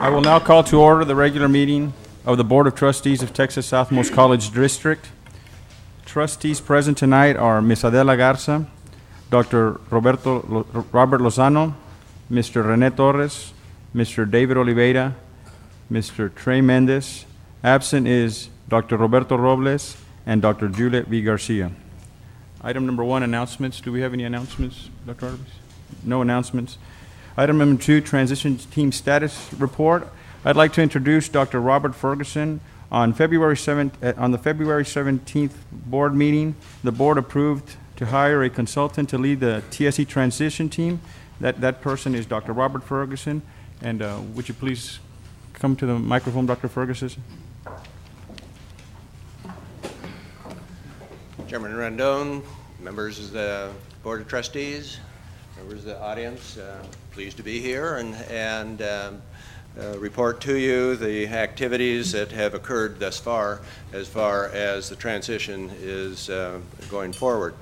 I will now call to order the regular meeting of the Board of Trustees of Texas Southmost College District. Trustees present tonight are Ms. Adela Garza, Dr. Robert Lozano, Mr. René Torres, Mr. David Oliveira, Mr. Trey Mendez. Absent is Dr. Roberto Robles and Dr. Juliet V. Garcia. Item number 1, announcements. Do we have any announcements, Dr. Arbus? No announcements. Item number 2, transition team status report. I'd like to introduce Dr. Robert Ferguson. On the February 17th board meeting, the board approved to hire a consultant to lead the TSC transition team. That person is Dr. Robert Ferguson. And would you please come to the microphone, Dr. Ferguson? Chairman Rendon, members of the Board of Trustees, members of the audience, pleased to be here and report to you the activities that have occurred thus far as the transition is going forward.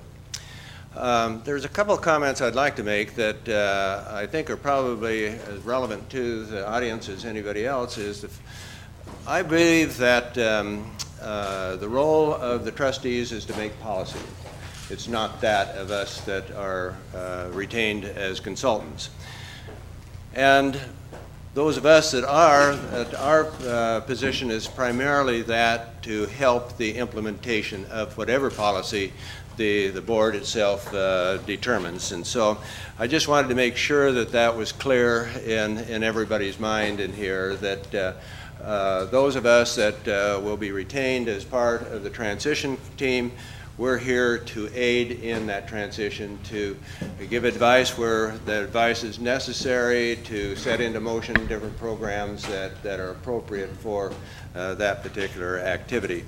There's a couple of comments I'd like to make that I think are probably as relevant to the audience as anybody else. I believe that the role of the trustees is to make policy. It's not that of us that are retained as consultants. And those of us that are, our position is primarily that to help the implementation of whatever policy the board itself determines. And so I just wanted to make sure that that was clear in everybody's mind in here, that those of us that will be retained as part of the transition team, we're here to aid in that transition, to give advice where the advice is necessary, to set into motion different programs that are appropriate for that particular activity.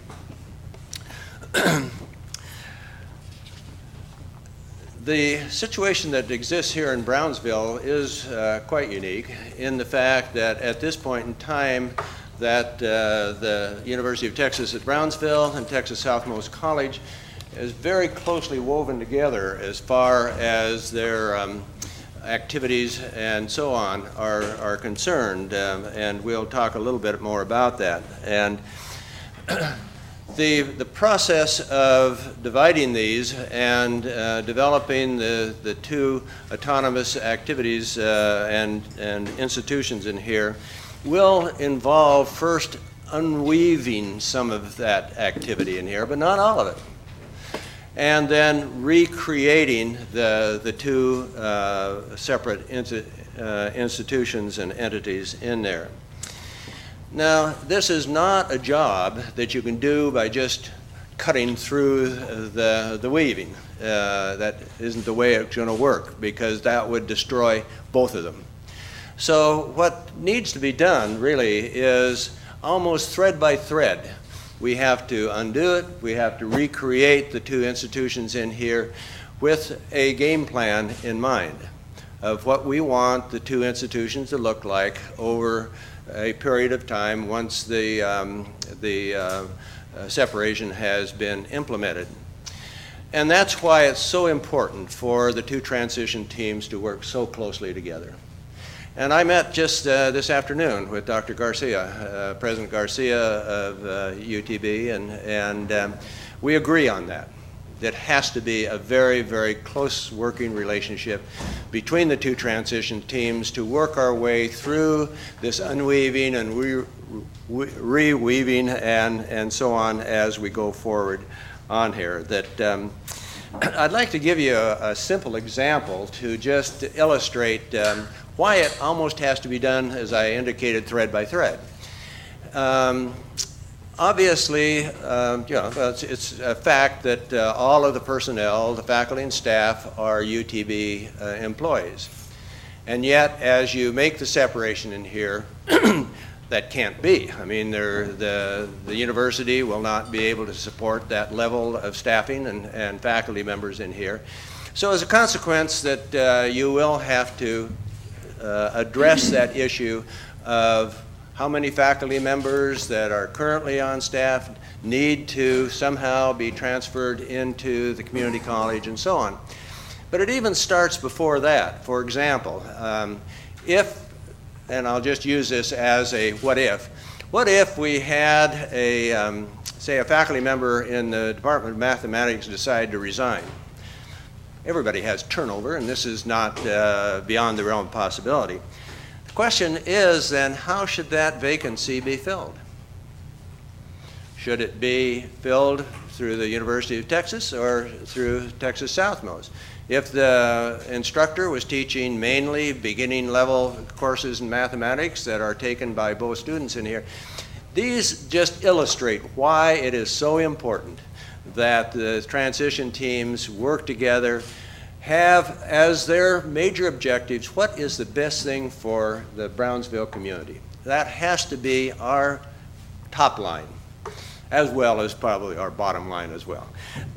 The situation that exists here in Brownsville is quite unique in the fact that at this point in time that the University of Texas at Brownsville and Texas Southmost College is very closely woven together as far as their activities and so on are concerned, and we'll talk a little bit more about that. And the process of dividing these and developing the two autonomous activities and institutions in here will involve first unweaving some of that activity in here, but not all of it, and then recreating the two separate institutions and entities in there. Now, this is not a job that you can do by just cutting through the weaving. That isn't the way it's going to work, because that would destroy both of them. So what needs to be done really is almost thread by thread. We have to undo it. We have to recreate the two institutions in here with a game plan in mind of what we want the two institutions to look like over a period of time once the separation has been implemented. And that's why it's so important for the two transition teams to work so closely together. And I met just this afternoon with Dr. Garcia, President Garcia of UTB, and we agree on that. It has to be a very, very close working relationship between the two transition teams to work our way through this unweaving and reweaving and so on as we go forward on here. That I'd like to give you a simple example to just illustrate why it almost has to be done, as I indicated, thread by thread. Obviously, it's a fact that all of the personnel, the faculty and staff, are UTB employees. And yet, as you make the separation in here, that can't be. I mean, the university will not be able to support that level of staffing and faculty members in here. So as a consequence, that you will have to address that issue of how many faculty members that are currently on staff need to somehow be transferred into the community college and so on. But it even starts before that. For example, if and I'll just use this as a what if. What if we had say a faculty member in the Department of Mathematics decide to resign? Everybody has turnover, and this is not beyond the realm of possibility. The question is then, how should that vacancy be filled? Should it be filled through the University of Texas or through Texas Southmost? If the instructor was teaching mainly beginning level courses in mathematics that are taken by both students in here, these just illustrate why it is so important that the transition teams work together, have as their major objectives what is the best thing for the Brownsville community. That has to be our top line, as well as probably our bottom line as well.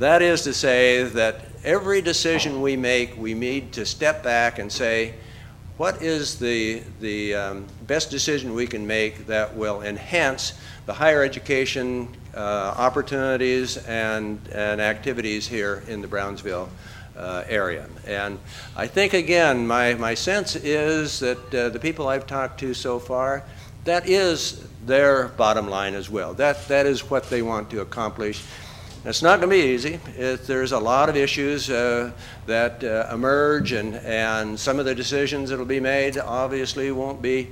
That is to say that every decision we make, we need to step back and say, what is the best decision we can make that will enhance the higher education opportunities and activities here in the Brownsville area. And I think, again, my sense is that the people I've talked to so far, that is their bottom line as well. That is what they want to accomplish. It's not going to be easy. There's a lot of issues that emerge, and some of the decisions that will be made obviously won't be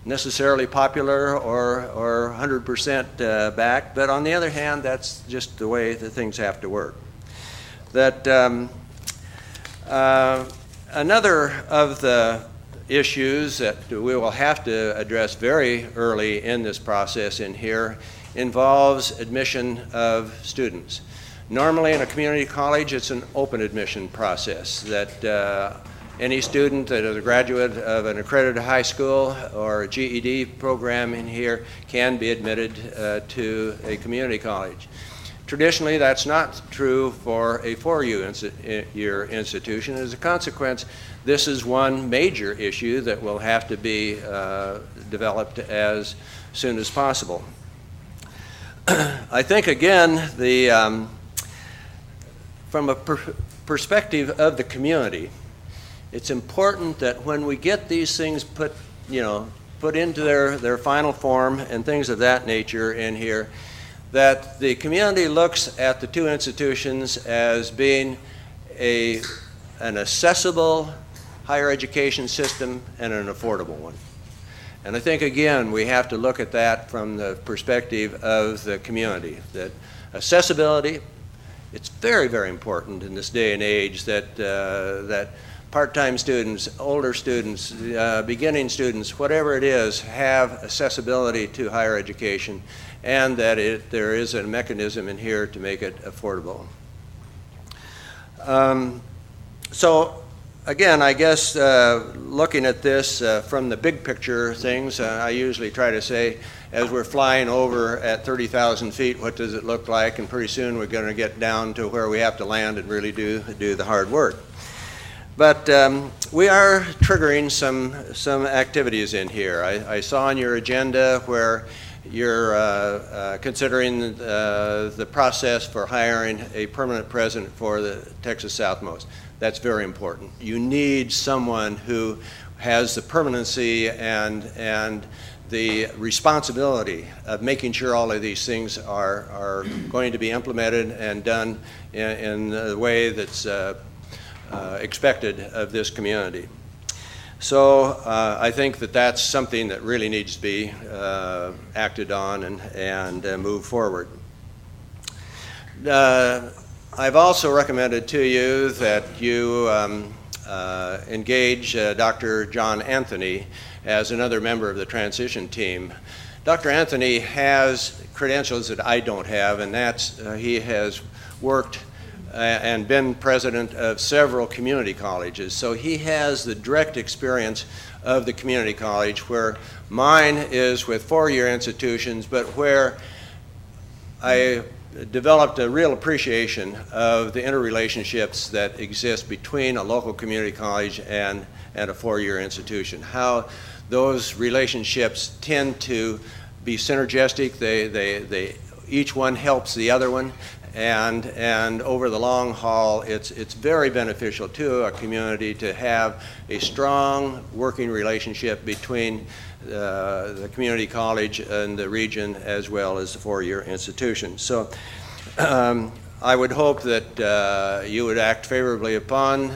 necessarily popular or 100% backed. But on the other hand, that's just the way that things have to work. That another of the issues that we will have to address very early in this process in here involves admission of students. Normally in a community college, it's an open admission process that any student that is a graduate of an accredited high school or a GED program in here can be admitted to a community college. Traditionally, that's not true for a four-year institution. As a consequence, this is one major issue that will have to be developed as soon as possible. I think, again, from a perspective of the community, it's important that when we get these things put into their final form and things of that nature in here, that the community looks at the two institutions as being an accessible higher education system and an affordable one. And I think, again, we have to look at that from the perspective of the community, that accessibility, it's very, very important in this day and age that part-time students, older students, beginning students, whatever it is, have accessibility to higher education, and that there is a mechanism in here to make it affordable. So again, I guess looking at this from the big picture things, I usually try to say, as we're flying over at 30,000 feet, what does it look like? And pretty soon we're going to get down to where we have to land and really do the hard work. But we are triggering some activities in here. I saw on your agenda where you're considering the process for hiring a permanent president for the Texas Southmost. That's very important. You need someone who has the permanency and the responsibility of making sure all of these things are going to be implemented and done in the way that's expected of this community. So I think that that's something that really needs to be acted on and move forward. I've also recommended to you that you engage Dr. John Anthony as another member of the transition team. Dr. Anthony has credentials that I don't have, and that's he has worked and been president of several community colleges. So he has the direct experience of the community college, where mine is with four-year institutions, but where I developed a real appreciation of the interrelationships that exist between a local community college and a four-year institution. How those relationships tend to be synergistic. They each one helps the other one, And over the long haul, it's very beneficial to a community to have a strong working relationship between the community college and the region, as well as the four-year institution. So I would hope that you would act favorably upon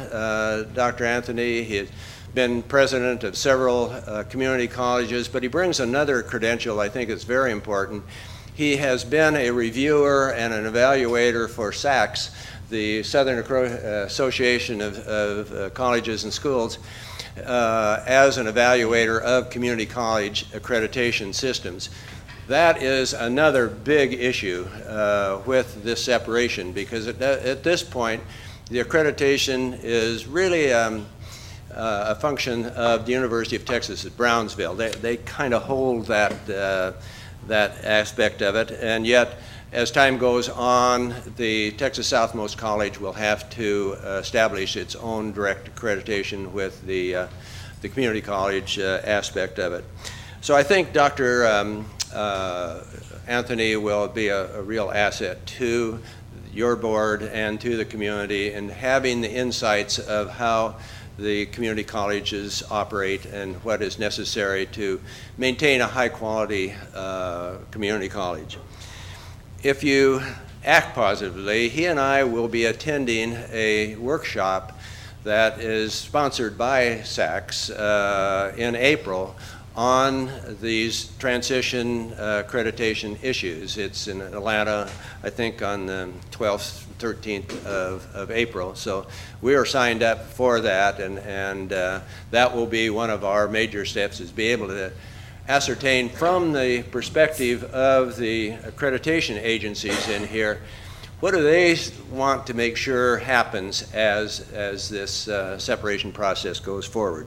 Dr. Anthony. He has been president of several community colleges, but he brings another credential I think is very important. He has been a reviewer and an evaluator for SACS, the Southern Association of Colleges and Schools, as an evaluator of community college accreditation systems. That is another big issue with this separation, because at this point, the accreditation is really a function of the University of Texas at Brownsville. They kind of hold that aspect of it, and yet as time goes on, the Texas Southmost College will have to establish its own direct accreditation with the community college aspect of it. So I think Dr. Anthony will be a real asset to your board and to the community in having the insights of how the community colleges operate and what is necessary to maintain a high-quality community college. If you act positively, he and I will be attending a workshop that is sponsored by SACS in April on these transition accreditation issues. It's in Atlanta, I think, on the 12th, 13th of April. So we are signed up for that, and that will be one of our major steps, is be able to ascertain from the perspective of the accreditation agencies in here, what do they want to make sure happens as this separation process goes forward.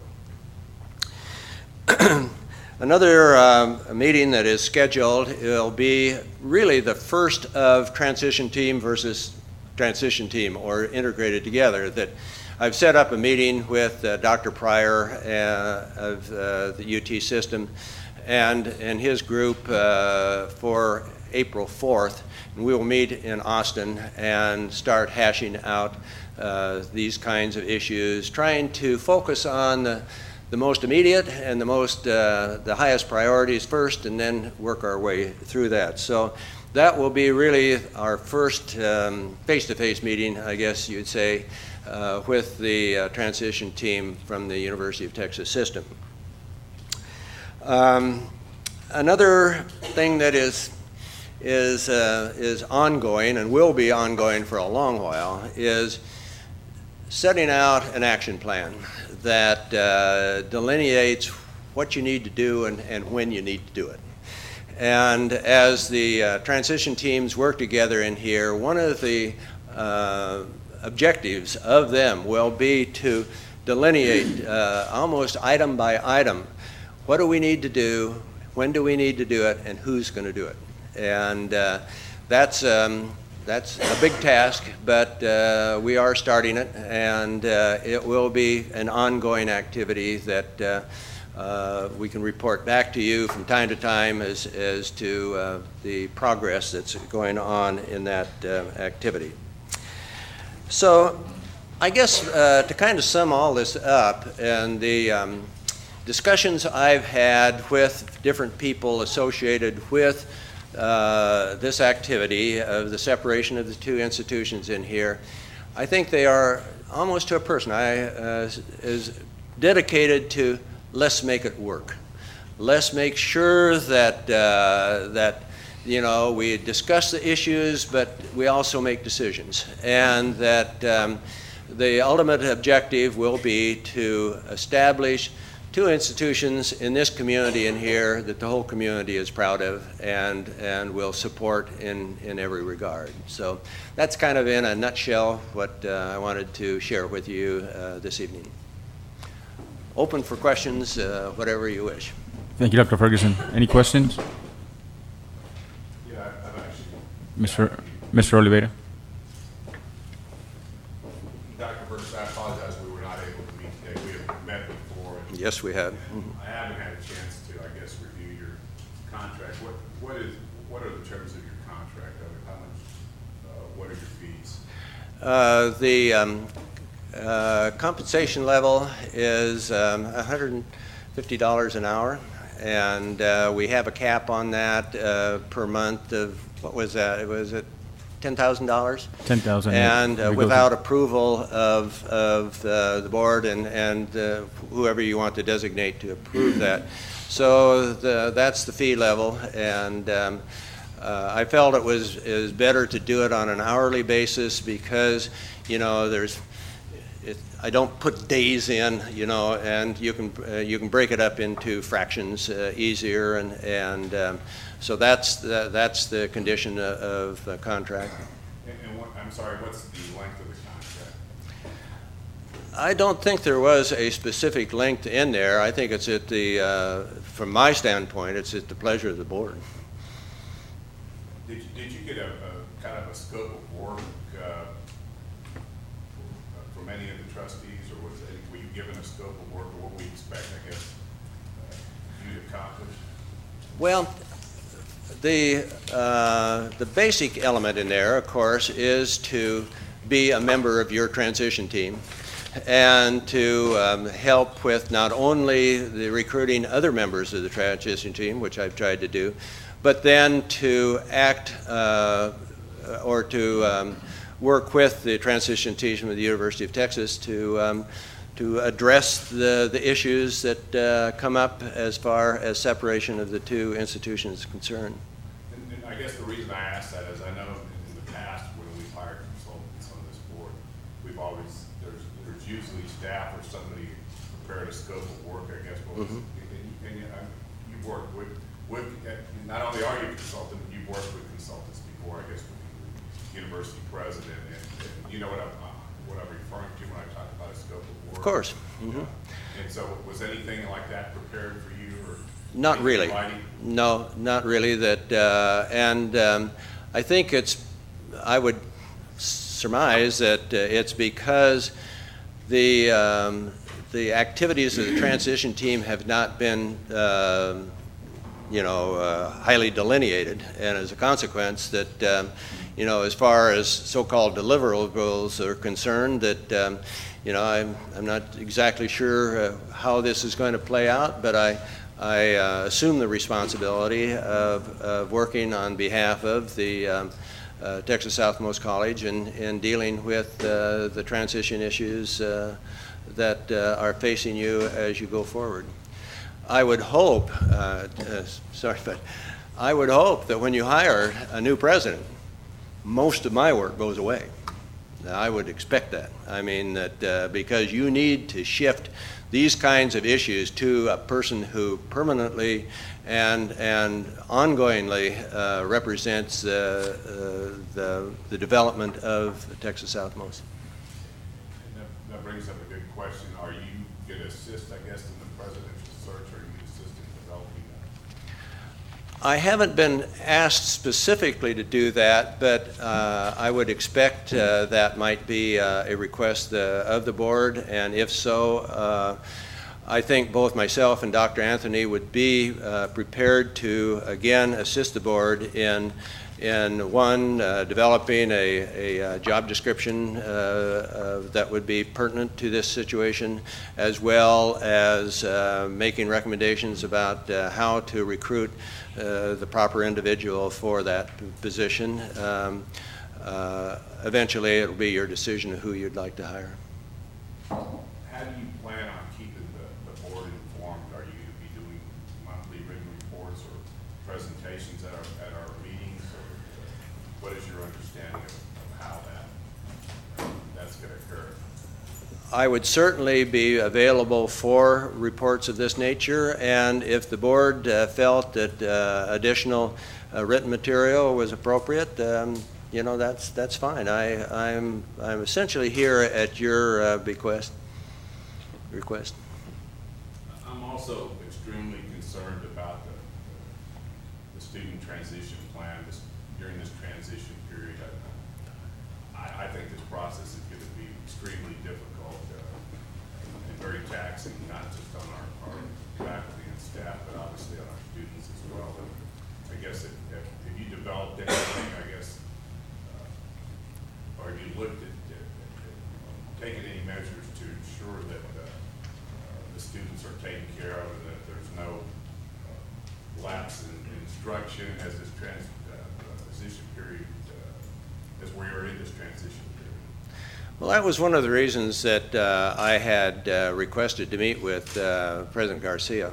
Another meeting that is scheduled will be really the first of transition team versus transition team, or integrated together. That I've set up a meeting with Dr. Pryor of the UT system and his group for April 4th. And we will meet in Austin and start hashing out these kinds of issues, trying to focus on the most immediate and the highest priorities first, and then work our way through that. So that will be really our first face-to-face meeting, I guess you'd say, with the transition team from the University of Texas system. Another thing that is ongoing and will be ongoing for a long while is setting out an action plan that delineates what you need to do and when you need to do it. And as the transition teams work together in here, one of the objectives of them will be to delineate almost item by item, what do we need to do, when do we need to do it, and who's going to do it. And that's a big task, but we are starting it, and it will be an ongoing activity that we can report back to you from time to time as to the progress that's going on in that activity. So I guess to kind of sum all this up, and the discussions I've had with different people associated with this activity of the separation of the two institutions in here, I think they are almost to a person is dedicated to let's make it work. Let's make sure that we discuss the issues, but we also make decisions, and that the ultimate objective will be to establish two institutions in this community in here that the whole community is proud of and will support in every regard. So that's kind of in a nutshell what I wanted to share with you this evening. Open for questions, whatever you wish. Thank you, Dr. Ferguson. Any questions? Yeah, I've actually. Mr. Oliveira. Dr. Ferguson, I apologize we were not able to meet today. We have met before. Yes, we have. I haven't had a chance to, I guess, review your contract. What are the terms of your contract? How much what are your fees? The compensation level is $150 an hour, and we have a cap on that per month of, what was that? Was it $10,000? 10,000. And without approval of the board and whoever you want to designate to approve that. So that's the fee level, and I felt it was better to do it on an hourly basis because, you know, I don't put days in, you know, and you can break it up into fractions easier, and so that's the condition of the contract. And I'm sorry, what's the length of the contract? I don't think there was a specific length in there. I think it's at the, from my standpoint, it's at the pleasure of the board. Did you get a kind of a scope of work from any of the trustees, or were you given a scope of work, or what we expect, I guess, you to accomplish? Well, the basic element in there, of course, is to be a member of your transition team and to help with not only the recruiting other members of the transition team, which I've tried to do, but then to act or to work with the transition team of the University of Texas to address the issues that come up as far as separation of the two institutions is concerned. And I guess the reason I ask that is I know in the past when we've hired consultants on this board, we've always, there's usually staff or somebody prepared a scope of work, I guess. And you've worked with, not only are you a consultant, you've worked with consultants before, I guess, with the university president, and you know what I'm referring to when I talk about a scope of work. Of course. Mm-hmm. And so was anything like that prepared for you? Or not really. No, not really. I think I would surmise that it's because the activities of the transition team have not been highly delineated, and as a consequence that as far as so-called deliverables are concerned, that I'm not exactly sure how this is going to play out, but I assume the responsibility of working on behalf of the Texas Southmost College in dealing with the transition issues that are facing you as you go forward. I would hope, but I would hope that when you hire a new president, most of my work goes away. Now, I would expect that. I mean that because you need to shift these kinds of issues to a person who permanently and ongoingly represents the development of Texas Southmost. And that brings up a good question. Are you going to assist, I guess, in the presidential search, or are you assist in developing that? I haven't been asked specifically to do that, but I would expect that might be a request of the board, and if so, I think both myself and Dr. Anthony would be prepared to, again, assist the board in one, developing a job description that would be pertinent to this situation, as well as making recommendations about how to recruit the proper individual for that position. Eventually, it'll be your decision of who you'd like to hire. How do you plan on keeping the board informed? Are you going to be doing monthly written reports or presentations at our meetings? Or what is your understanding of how that's going to occur? I would certainly be available for reports of this nature, and if the board felt that additional written material was appropriate, that's fine. I'm essentially here at your request. I'm also extremely concerned about the student transition plan during this transition period. I think this process is going to be extremely difficult and very taxing, not just on our faculty and staff, but obviously on our students as well. And I guess if you developed anything, I guess, instruction as this transition period, as we are in this transition period? Well, that was one of the reasons that I had requested to meet with President Garcia,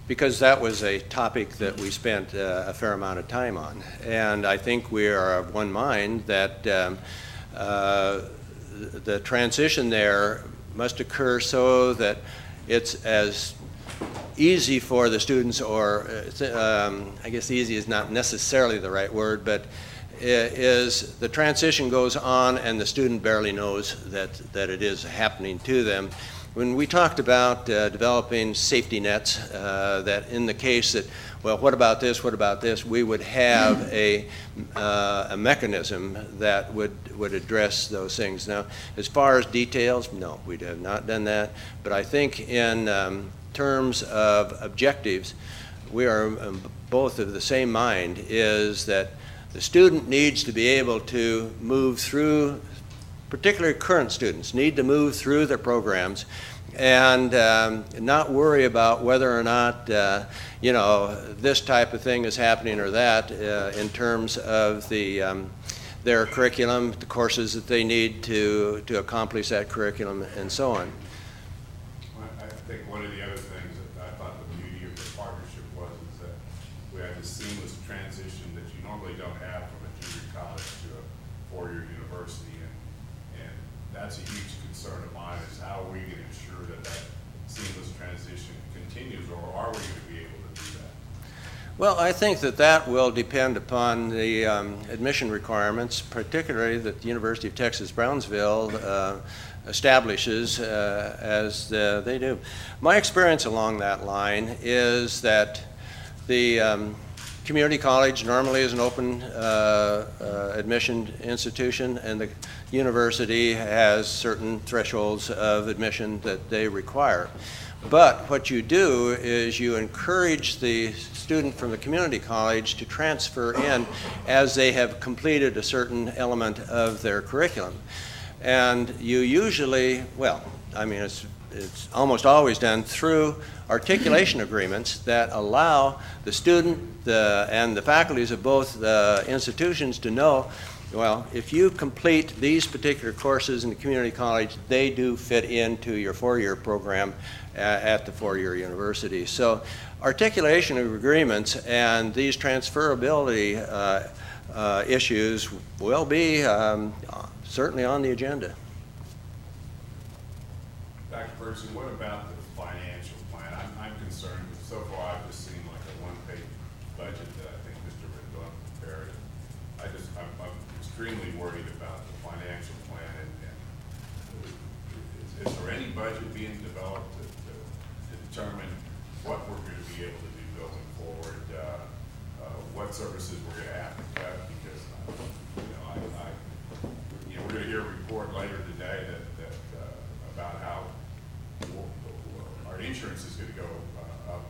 because that was a topic that we spent a fair amount of time on. And I think we are of one mind that the transition there must occur so that it's as easy for the students, or I guess easy is not necessarily the right word, but is the transition goes on and the student barely knows that it is happening to them. When we talked about developing safety nets, that in the case that, well, what about this, we would have a mechanism that would address those things. Now, as far as details, no, we have not done that. But I think in terms of objectives, we are both of the same mind, is that the student needs to be able to move through, particularly current students, need to move through their programs and not worry about whether or not, you know, this type of thing is happening or that in terms of their curriculum, the courses that they need to accomplish that curriculum, and so on. I think one of the other things that I thought the beauty of the partnership was is that we had this seamless transition that you normally don't have from a junior college to a four-year university, and that's a huge concern of mine, is how are we going to ensure that seamless transition continues, or are we going to be able to do that? Well, I think that will depend upon the admission requirements, particularly that the University of Texas Brownsville establishes as they do. My experience along that line is that the community college normally is an open admission institution, and the university has certain thresholds of admission that they require. But what you do is you encourage the student from the community college to transfer in as they have completed a certain element of their curriculum. And you usually, well, I mean, it's almost always done through articulation agreements that allow the student and the faculties of both institutions to know, well, if you complete these particular courses in the community college, they do fit into your four-year program at the four-year university. So articulation of agreements and these transferability issues will be certainly on the agenda. Dr. Ferguson, what about the financial plan? I'm concerned with, so far I've just seen like a one-page budget that I think Mr. Rendon prepared. I'm extremely worried about the financial plan, and is there any budget being developed to determine what we're going to be able to do going forward, what services we're going to have to cut? Because we're going to hear a report later today that about how our insurance is going to go up.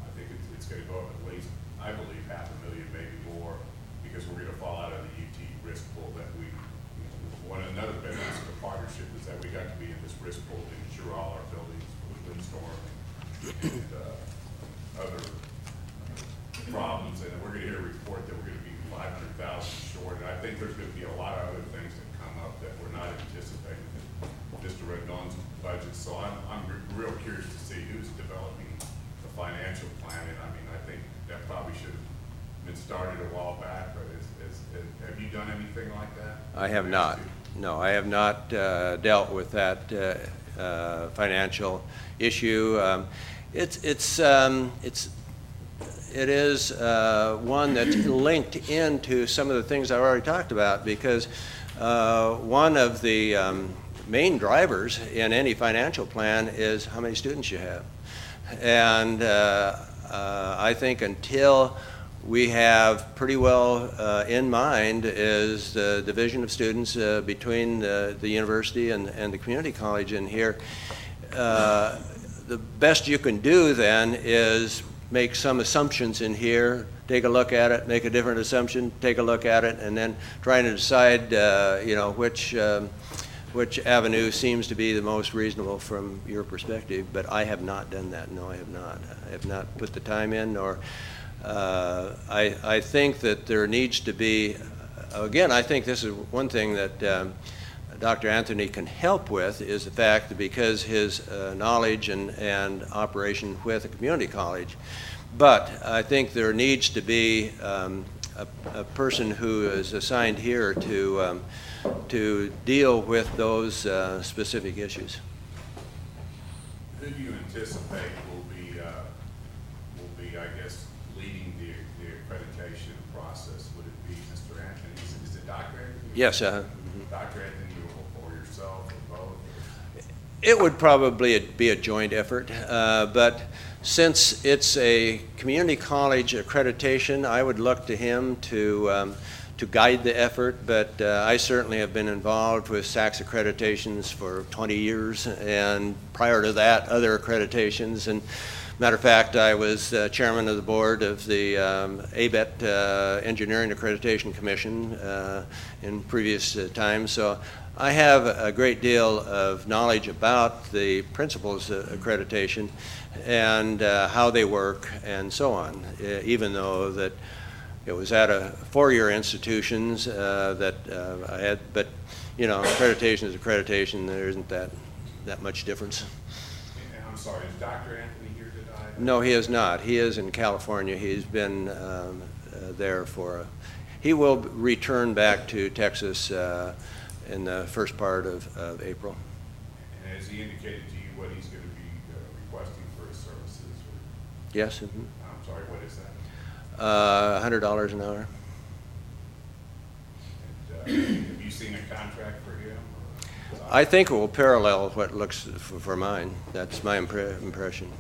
I think it's going to go up at least, I believe, $500,000, maybe more, because we're going to fall out of the UT risk pool that we, another benefit of the partnership is that we got to be in this risk pool to insure all our buildings for the windstorm and other problems. And we're going to hear a report that we're going to be 500,000 short. And I think there's going to be a lot of other things that come up that we're not anticipating in Mr. Rendon's budget. So I'm real curious to see who's developing the financial plan. And I mean, I think that probably should have been started a while back, but have you done anything like that? I have not. No, I have not dealt with that financial issue. It is one that's linked into some of the things I've already talked about, because one of the main drivers in any financial plan is how many students you have. And I think until we have pretty well in mind is the division of students between the university and the community college in here. The best you can do then is make some assumptions in here, take a look at it, make a different assumption, take a look at it, and then trying to decide which avenue seems to be the most reasonable from your perspective. But I have not done that. No, I have not. I have not put the time in, nor I think that there needs to be, again, I think this is one thing that Dr. Anthony can help with, is the fact that because his knowledge and operation with a community college, but I think there needs to be a person who is assigned here to deal with those specific issues. Who do you anticipate will be, I guess, leading the accreditation process? Would it be Mr. Anthony? Is it Dr. Anthony? Yes. Dr. Anthony or yourself or both? It would probably be a joint effort, but since it's a community college accreditation, I would look to him to guide the effort, but I certainly have been involved with SACS accreditations for 20 years, and prior to that, other accreditations. And matter of fact, I was chairman of the board of the ABET Engineering Accreditation Commission in previous times. So I have a great deal of knowledge about the principles of accreditation and how they work and so on, even though that it was at a four-year institutions that I had, but you know, accreditation is accreditation. There isn't that much difference. And I'm sorry, is Dr. Anthony here today? No, he is not. He is in California. He's been there for. He will return back to Texas in the first part of April. And has he indicated to you what he's going to be requesting for his services? Or? Yes. Mm-hmm. I'm sorry, what is that? $100 an hour. And, have you seen a contract for him? Or I think it will parallel what looks for mine. That's my impression.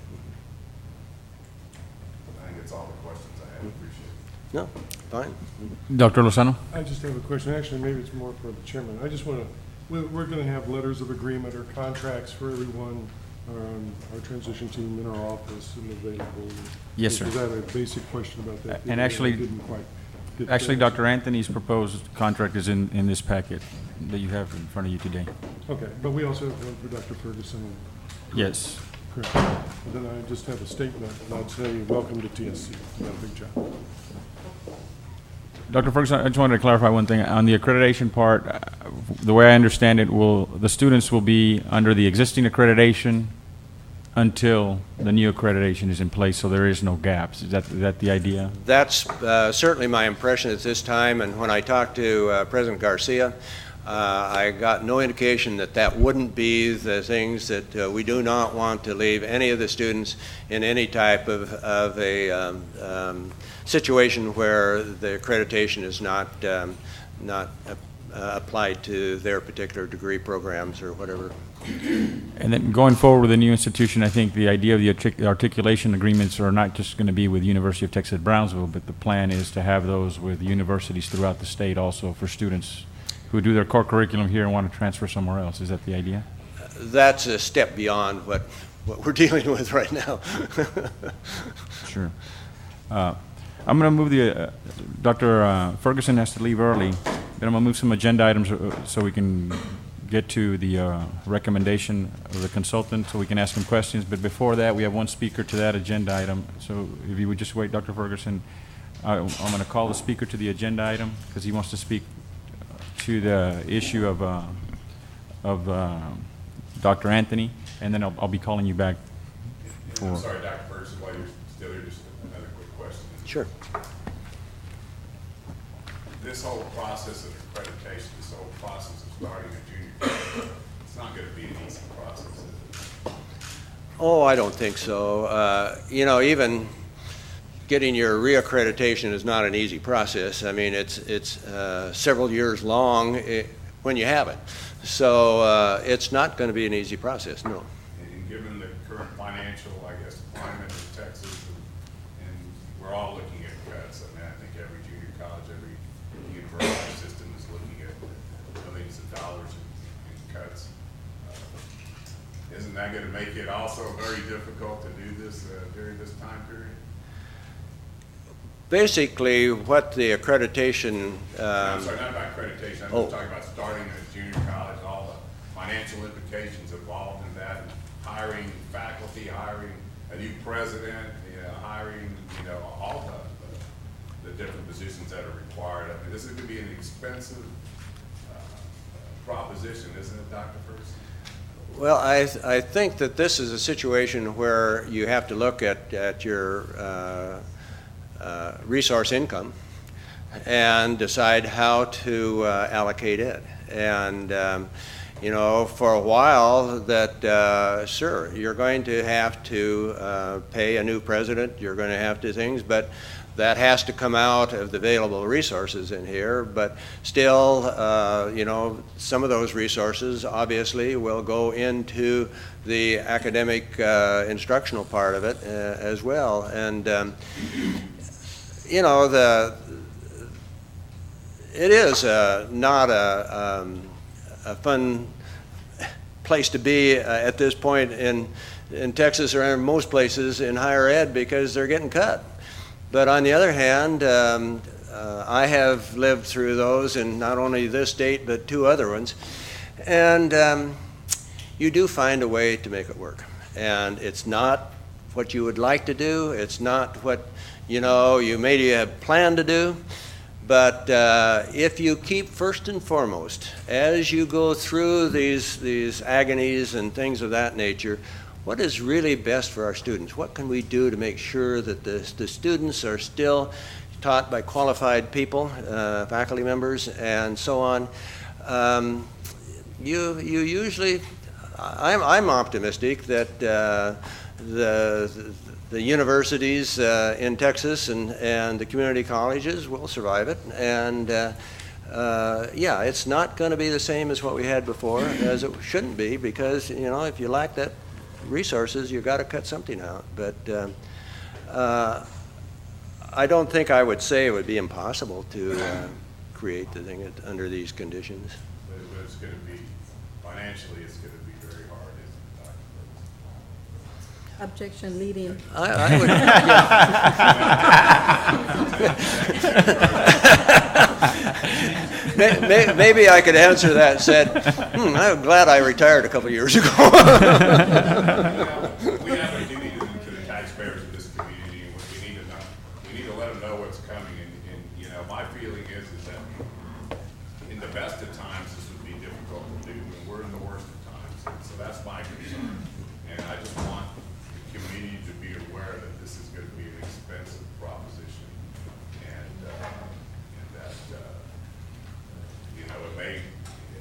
I think it's all the questions I have. Appreciate it. No, fine. Dr. Lozano? I just have a question. Actually, maybe it's more for the chairman. I just want to, we're going to have letters of agreement or contracts for everyone, our transition team in our office and available. Yes, sir. Is that a basic question about that? And actually- I didn't quite get Actually, that. Dr. Anthony's proposed contract is in this packet that you have in front of you today. Okay, but we also have one for Dr. Ferguson. Yes. Correct. And then I just have a statement, and I'd say, welcome to TSC. You got a big job. Dr. Ferguson, I just wanted to clarify one thing. On the accreditation part, the way I understand it, the students will be under the existing accreditation until the new accreditation is in place, so there is no gaps. Is that the idea? That's certainly my impression at this time, and when I talked to President Garcia, I got no indication that that wouldn't be the things that we do not want to leave any of the students in any type of a situation where the accreditation is not applied to their particular degree programs or whatever. And then going forward with the new institution, I think the idea of the articulation agreements are not just going to be with University of Texas Brownsville, but the plan is to have those with universities throughout the state also for students who do their core curriculum here and want to transfer somewhere else. Is that the idea? That's a step beyond what we're dealing with right now. Sure. I'm going to move the, Dr. Ferguson has to leave early, then I'm going to move some agenda items so we can get to the recommendation of the consultant so we can ask him questions. But before that, we have one speaker to that agenda item. So if you would just wait, Dr. Ferguson, I'm going to call the speaker to the agenda item because he wants to speak to the issue of Dr. Anthony, and then I'll be calling you back. I'm sorry, Dr. Ferguson, while you're still here, just another quick question. Sure. This whole process of accreditation, this whole process of starting a junior college, it's not going to be an easy process, is it? Oh, I don't think so. You know, even getting your reaccreditation is not an easy process. I mean, it's several years long when you have it. So it's not going to be an easy process, no. And given the current financial, I guess, climate in Texas, and we're all looking at cuts. I mean, I think every junior college, every university system is looking at millions of dollars in cuts. Isn't that going to make it also very difficult to do this during this time period? Basically, what the accreditation... I'm sorry, not about accreditation. I'm just talking about starting a junior college, all the financial implications involved in that, and hiring faculty, hiring a new president, hiring, all positions that are required. I mean, this is going to be an expensive proposition, isn't it, Dr. First? Well, I think that this is a situation where you have to look at your resource income and decide how to allocate it. And you know, for a while that, sure, you're going to have to pay a new president, you're going to have to things, but that has to come out of the available resources in here. But still, you know, some of those resources obviously will go into the academic instructional part of it as well. And, you know, it is not a fun place to be at this point in Texas or in most places in higher ed, because they're getting cut. But on the other hand, I have lived through those in not only this state but 2 other ones, and you do find a way to make it work. And it's not what you would like to do, it's not what, you know, you maybe have planned to do. But if you keep first and foremost, as you go through these agonies and things of that nature, what is really best for our students? What can we do to make sure that the students are still taught by qualified people, faculty members, and so on? You usually, I'm optimistic that the universities in Texas and the community colleges will survive it. And yeah, it's not going to be the same as what we had before, as it shouldn't be, because, you know, if you lack that resources, you've got to cut something out. But I don't think I would say it would be impossible to create the thing under these conditions. But it's going to be, financially, it's going to be very hard, isn't it, Dr. Objection leading. I would, yeah. Maybe I could answer that and said, I'm glad I retired a couple years ago. We have a duty to the taxpayers of this community, and we need to know. We need to let them know what's coming. And you know, my feeling is that in the best of times, this would be difficult to do, and we're in the worst of times. And so that's my concern. And I just want the community to be aware that this is going to be an expensive proposition, and that you know, it may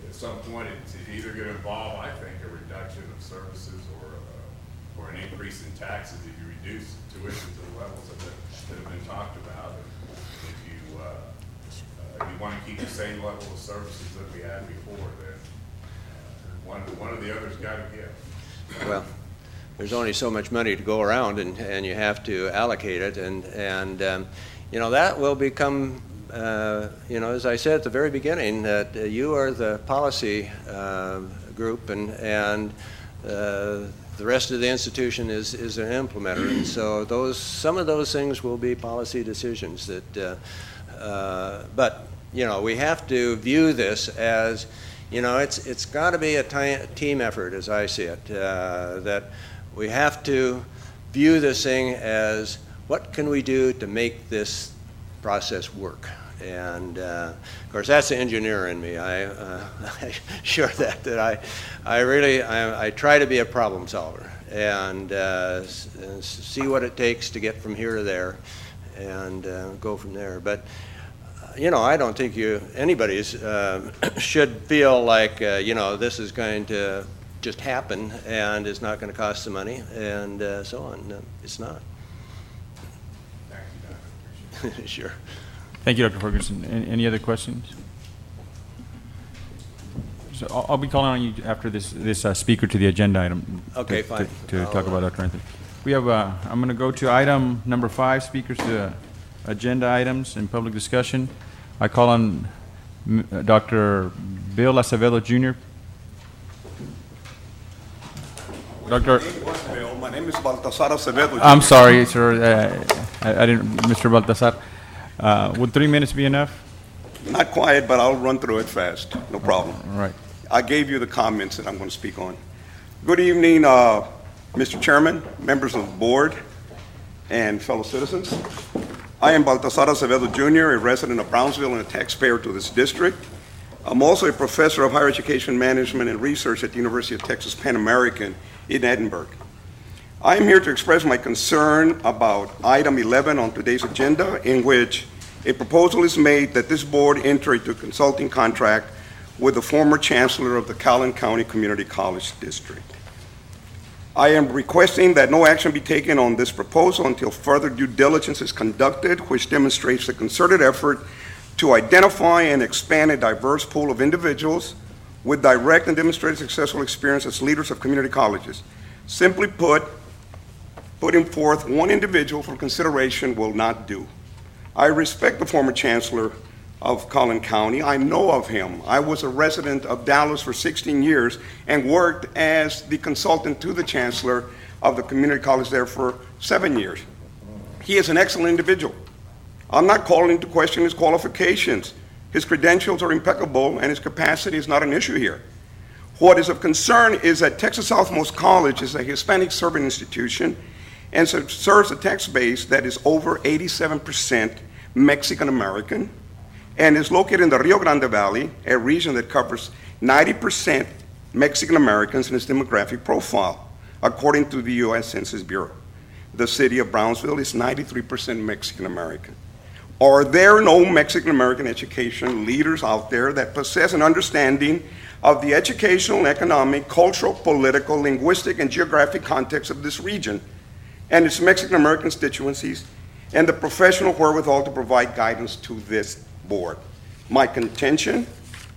at some point it's either going to involve, I think, a reduction of services or an increase in taxes if you reduce tuition to the levels that have been talked about. And if you want to keep the same level of services that we had before, then one of the others got to give. Well, there's only so much money to go around, and you have to allocate it, and you know, that will become, you know, as I said at the very beginning, that you are the policy group, and the rest of the institution is an implementer, and so some of those things will be policy decisions that, but you know, we have to view this as, you know, it's got to be a team effort, as I see it, that we have to view this thing as, what can we do to make this process work? And of course, that's the engineer in me. I'm sure that I try to be a problem solver and see what it takes to get from here to there, and go from there. But you know, I don't think anybody should feel like you know, this is going to just happen and it's not going to cost some money and so on. No, it's not. Thank you, Dr. Appreciate it. Sure. Thank you, Dr. Ferguson. Any other questions? So I'll be calling on you after this speaker to the agenda item. Okay, fine. To talk about Dr. Anthony. We have, I'm going to go to item number 5, speakers to agenda items and public discussion. I call on Dr. Bill Acevedo, Jr. Dr. Bill. My name is Baltasar Acevedo. I'm sorry, sir. I didn't, Mr. Baltasar. Would 3 minutes be enough? Not quiet, but I'll run through it fast. No problem. All right. I gave you the comments that I'm going to speak on. Good evening, Mr. Chairman, members of the board, and fellow citizens. I am Baltasar Acevedo Jr., a resident of Brownsville and a taxpayer to this district. I'm also a professor of higher education management and research at the University of Texas Pan American in Edinburgh. I am here to express my concern about item 11 on today's agenda, in which a proposal is made that this board enter into a consulting contract with the former chancellor of the Calhoun County Community College District. I am requesting that no action be taken on this proposal until further due diligence is conducted, which demonstrates a concerted effort to identify and expand a diverse pool of individuals with direct and demonstrated successful experience as leaders of community colleges. Simply put, putting forth one individual for consideration will not do. I respect the former chancellor of Calhoun County. I know of him. I was a resident of Dallas for 16 years and worked as the consultant to the chancellor of the community college there for 7 years. He is an excellent individual. I'm not calling into question his qualifications. His credentials are impeccable and his capacity is not an issue here. What is of concern is that Texas Southmost College is a Hispanic serving institution and serves a tax base that is over 87% Mexican American, and is located in the Rio Grande Valley, a region that covers 90% Mexican Americans in its demographic profile, according to the U.S. Census Bureau. The city of Brownsville is 93% Mexican American. Are there no Mexican American education leaders out there that possess an understanding of the educational, economic, cultural, political, linguistic, and geographic context of this region and its Mexican American constituencies, and the professional wherewithal to provide guidance to this board? My contention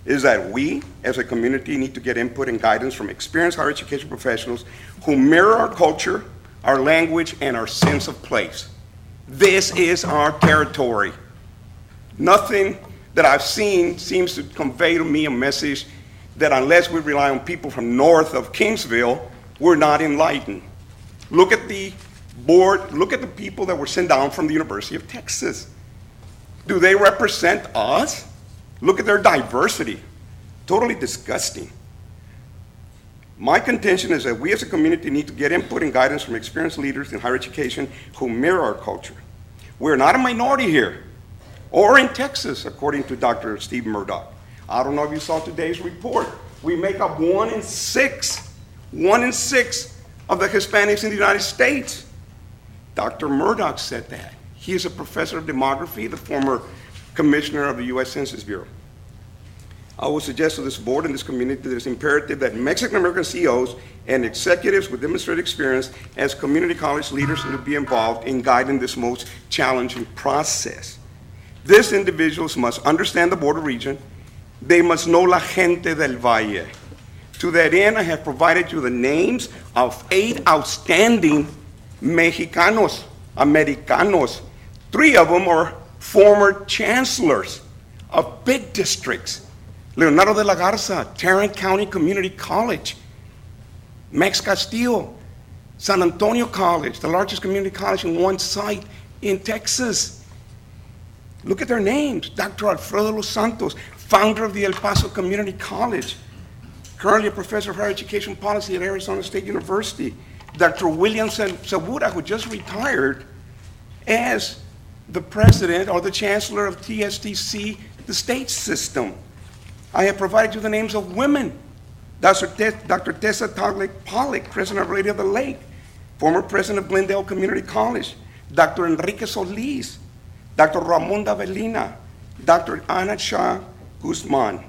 is that we, as a community, need to get input and guidance from experienced higher education professionals who mirror our culture, our language, and our sense of place. This is our territory. Nothing that I've seen seems to convey to me a message that unless we rely on people from north of Kingsville, we're not enlightened. Look at the board, look at the people that were sent down from the University of Texas. Do they represent us? Look at their diversity. Totally disgusting. My contention is that we as a community need to get input and guidance from experienced leaders in higher education who mirror our culture. We're not a minority here, or in Texas, according to Dr. Steve Murdoch. I don't know if you saw today's report. We make up 1 in 6 of the Hispanics in the United States. Dr. Murdoch said that. He is a professor of demography, the former commissioner of the U.S. Census Bureau. I will suggest to this board and this community that it's imperative that Mexican American CEOs and executives with demonstrated experience as community college leaders need to be involved in guiding this most challenging process. These individuals must understand the border region. They must know la gente del valle. To that end, I have provided you the names of 8 outstanding Mexicanos, Americanos. 3 of them are former chancellors of big districts. Leonardo de la Garza, Tarrant County Community College. Max Castillo, San Antonio College, the largest community college in one site in Texas. Look at their names. Dr. Alfredo Los Santos, founder of the El Paso Community College, currently a professor of higher education policy at Arizona State University. Dr. William Segura, who just retired as the president or the chancellor of TSC, the state system. I have provided you the names of women. Dr. Tessa Pollock, president of Radio the Lake, former president of Glendale Community College. Dr. Enrique Solis, Dr. Ramon Davelina, Dr. Ana Shah Guzman.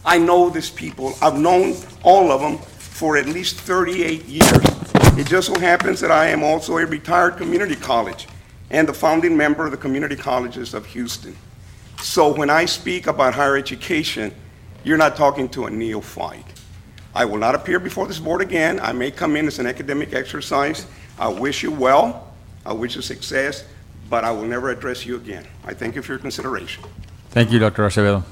I know these people. I've known all of them for at least 38 years. It just so happens that I am also a retired community college and the founding member of the community colleges of Houston. So when I speak about higher education, you're not talking to a neophyte. I will not appear before this board again. I may come in as an academic exercise. I wish you well. I wish you success, but I will never address you again. I thank you for your consideration. Thank you, Dr. Acevedo.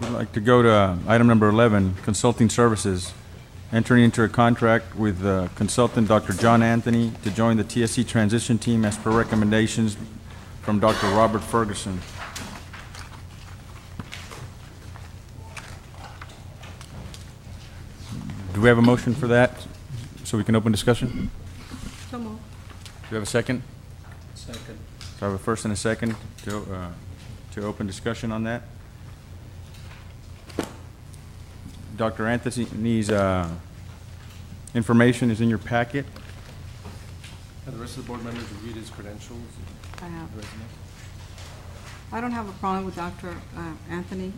I'd like to go to item number 11, consulting services. Entering into a contract with consultant Dr. John Anthony to join the TSC transition team as per recommendations from Dr. Robert Ferguson. Do we have a motion for that, so we can open discussion? So moved. Do we have a second? Second. So I have a first and a second to open discussion on that. Dr. Anthony's information is in your packet. Have the rest of the board members reviewed his credentials? I have. Resume? I don't have a problem with Dr. Anthony,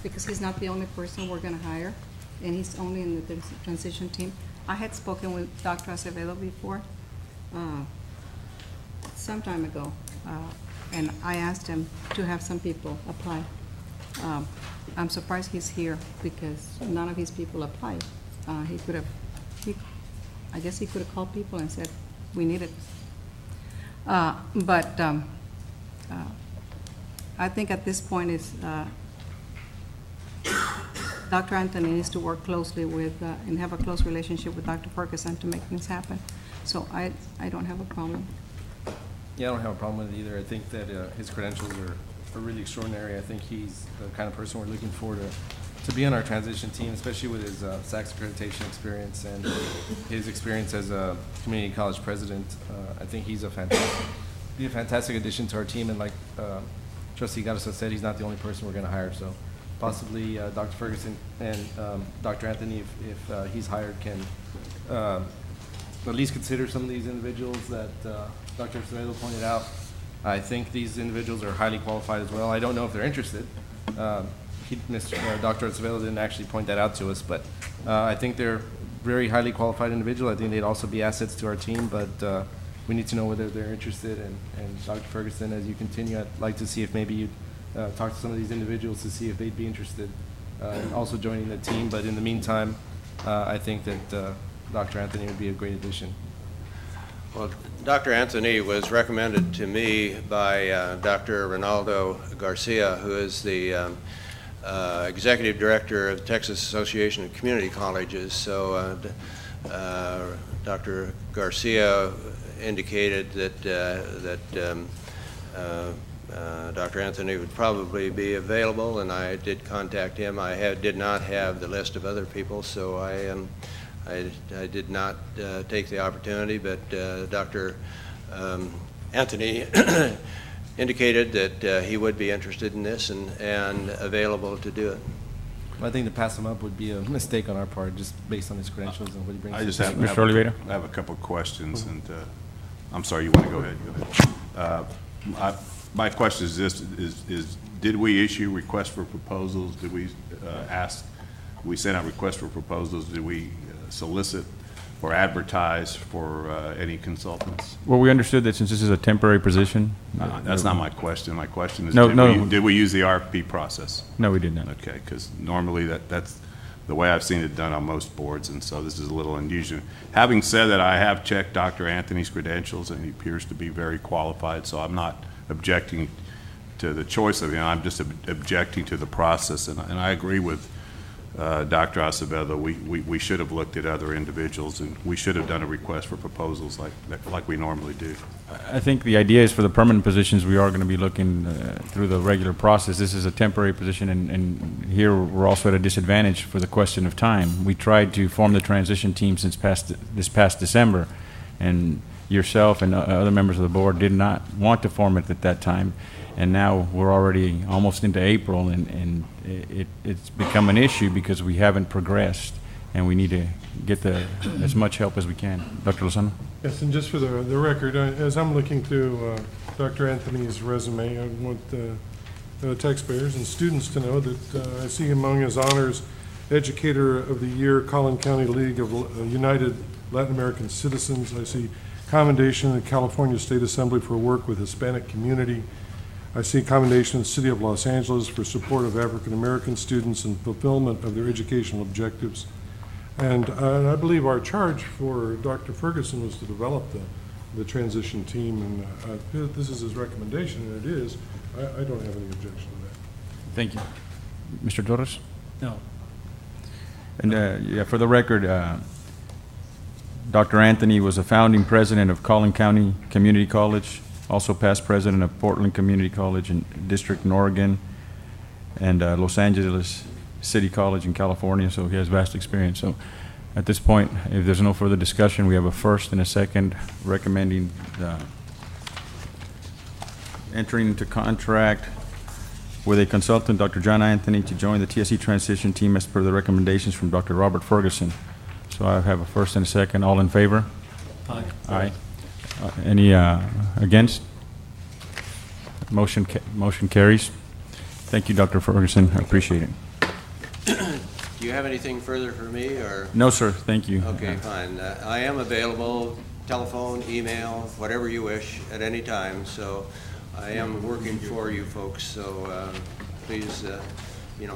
because he's not the only person we're going to hire, and he's only in the transition team. I had spoken with Dr. Acevedo before, some time ago, and I asked him to have some people apply. I'm surprised he's here because none of his people applied. He could have, I guess he could have called people and said, we need it. But I think at this point is Dr. Anthony needs to work closely with and have a close relationship with Dr. Ferguson to make things happen. So I don't have a problem. Yeah, I don't have a problem with it either. I think that his credentials are really extraordinary. I think he's the kind of person we're looking for to be on our transition team, especially with his SACS accreditation experience and his experience as a community college president. I think he's a fantastic addition to our team, and like Trustee Garza said, he's not the only person we're going to hire. So possibly Dr. Ferguson and Dr. Anthony, if he's hired, can at least consider some of these individuals that Dr. Acevedo pointed out. I think these individuals are highly qualified as well. I don't know if they're interested. Dr. Acevedo didn't actually point that out to us, but I think they're very highly qualified individuals. I think they'd also be assets to our team, but we need to know whether they're interested. And Dr. Ferguson, as you continue, I'd like to see if maybe you'd talk to some of these individuals to see if they'd be interested in also joining the team. But in the meantime, I think that Dr. Anthony would be a great addition. Well, Dr. Anthony was recommended to me by Dr. Ronaldo Garcia, who is the Executive Director of the Texas Association of Community Colleges. So Dr. Garcia indicated that Dr. Anthony would probably be available, and I did contact him. I did not have the list of other people, so I did not take the opportunity, but Dr. Anthony indicated that he would be interested in this and available to do it. I think to pass him up would be a mistake on our part, just based on his credentials and what he brings. I just to have, the team. Mr. Oliveira? I have a couple of questions, and I'm sorry, you want to go ahead? Go ahead. My question is this: is did we issue requests for proposals? Did we we sent out requests for proposals? Did we solicit or advertise for any consultants? Well, we understood that since this is a temporary position. That's not my question. My question is, No, did we use the RFP process? No, we did not. Okay, because normally that's the way I've seen it done on most boards, and so this is a little unusual. Having said that, I have checked Dr. Anthony's credentials, and he appears to be very qualified, so I'm not objecting to the choice of him. I'm just objecting to the process, and I agree with Dr. Acevedo. We should have looked at other individuals, and we should have done a request for proposals like we normally do. I think the idea is for the permanent positions, we are going to be looking through the regular process. This is a temporary position, and here we're also at a disadvantage for the question of time. We tried to form the transition team since this past December, and yourself and other members of the board did not want to form it at that time. And now we're already almost into April, and it's become an issue because we haven't progressed, and we need to get as much help as we can. Dr. Lozano? Yes, and just for the record, as I'm looking through Dr. Anthony's resume, I want the taxpayers and students to know that I see among his honors Educator of the Year, Collin County League of United Latin American Citizens. I see commendation in the California State Assembly for work with Hispanic community. I see commendation in the City of Los Angeles for support of African American students and fulfillment of their educational objectives. And I believe our charge for Dr. Ferguson was to develop the transition team, and if this is his recommendation, and it is, I don't have any objection to that. Thank you. Mr. Torres? No. And yeah, for the record, Dr. Anthony was a founding president of Collin County Community College, also past president of Portland Community College and District in Oregon, and Los Angeles City College in California, so he has vast experience. So at this point, if there's no further discussion, we have a first and a second recommending entering into contract with a consultant, Dr. John Anthony, to join the TSC transition team as per the recommendations from Dr. Robert Ferguson. So I have a first and a second. All in favor? Aye. Aye. Any against? Motion carries. Thank you, Dr. Ferguson. I appreciate it. Do you have anything further for me, or? No, sir. Thank you. Okay, fine. I am available, telephone, email, whatever you wish, at any time, so I am working for you folks, so please,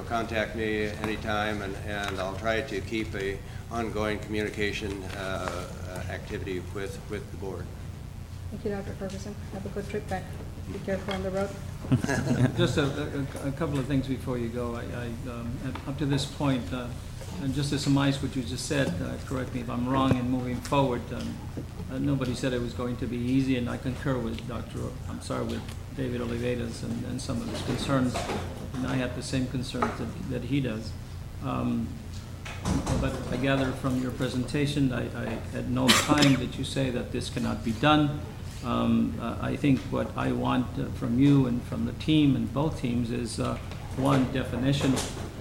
contact me anytime, and I'll try to keep a ongoing communication activity with the board. Thank you, Dr. Ferguson. Have a good trip back. Be careful on the road. Just a couple of things before you go. Up to this point, and just to surmise what you just said, correct me if I'm wrong, in moving forward, nobody said it was going to be easy, and I concur with with David Oliveira's and some of his concerns, and I have the same concerns that he does. But I gather from your presentation, I at no time did you say that this cannot be done. I think what I want from you and from the team and both teams is one, definition,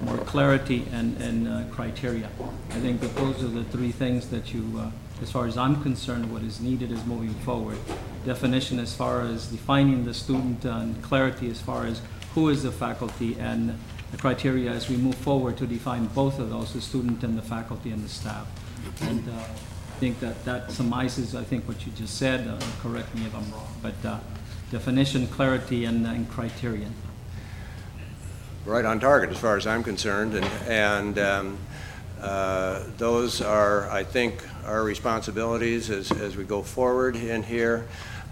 more clarity, and criteria. I think that those are the three things that you, as far as I'm concerned, what is needed is moving forward. Definition as far as defining the student, and clarity as far as who is the faculty, and the criteria as we move forward to define both of those, the student and the faculty and the staff. And I think that surmises, I think, what you just said. Correct me if I'm wrong, but definition, clarity, and criterion. Right on target as far as I'm concerned, and those are, I think, our responsibilities as we go forward in here.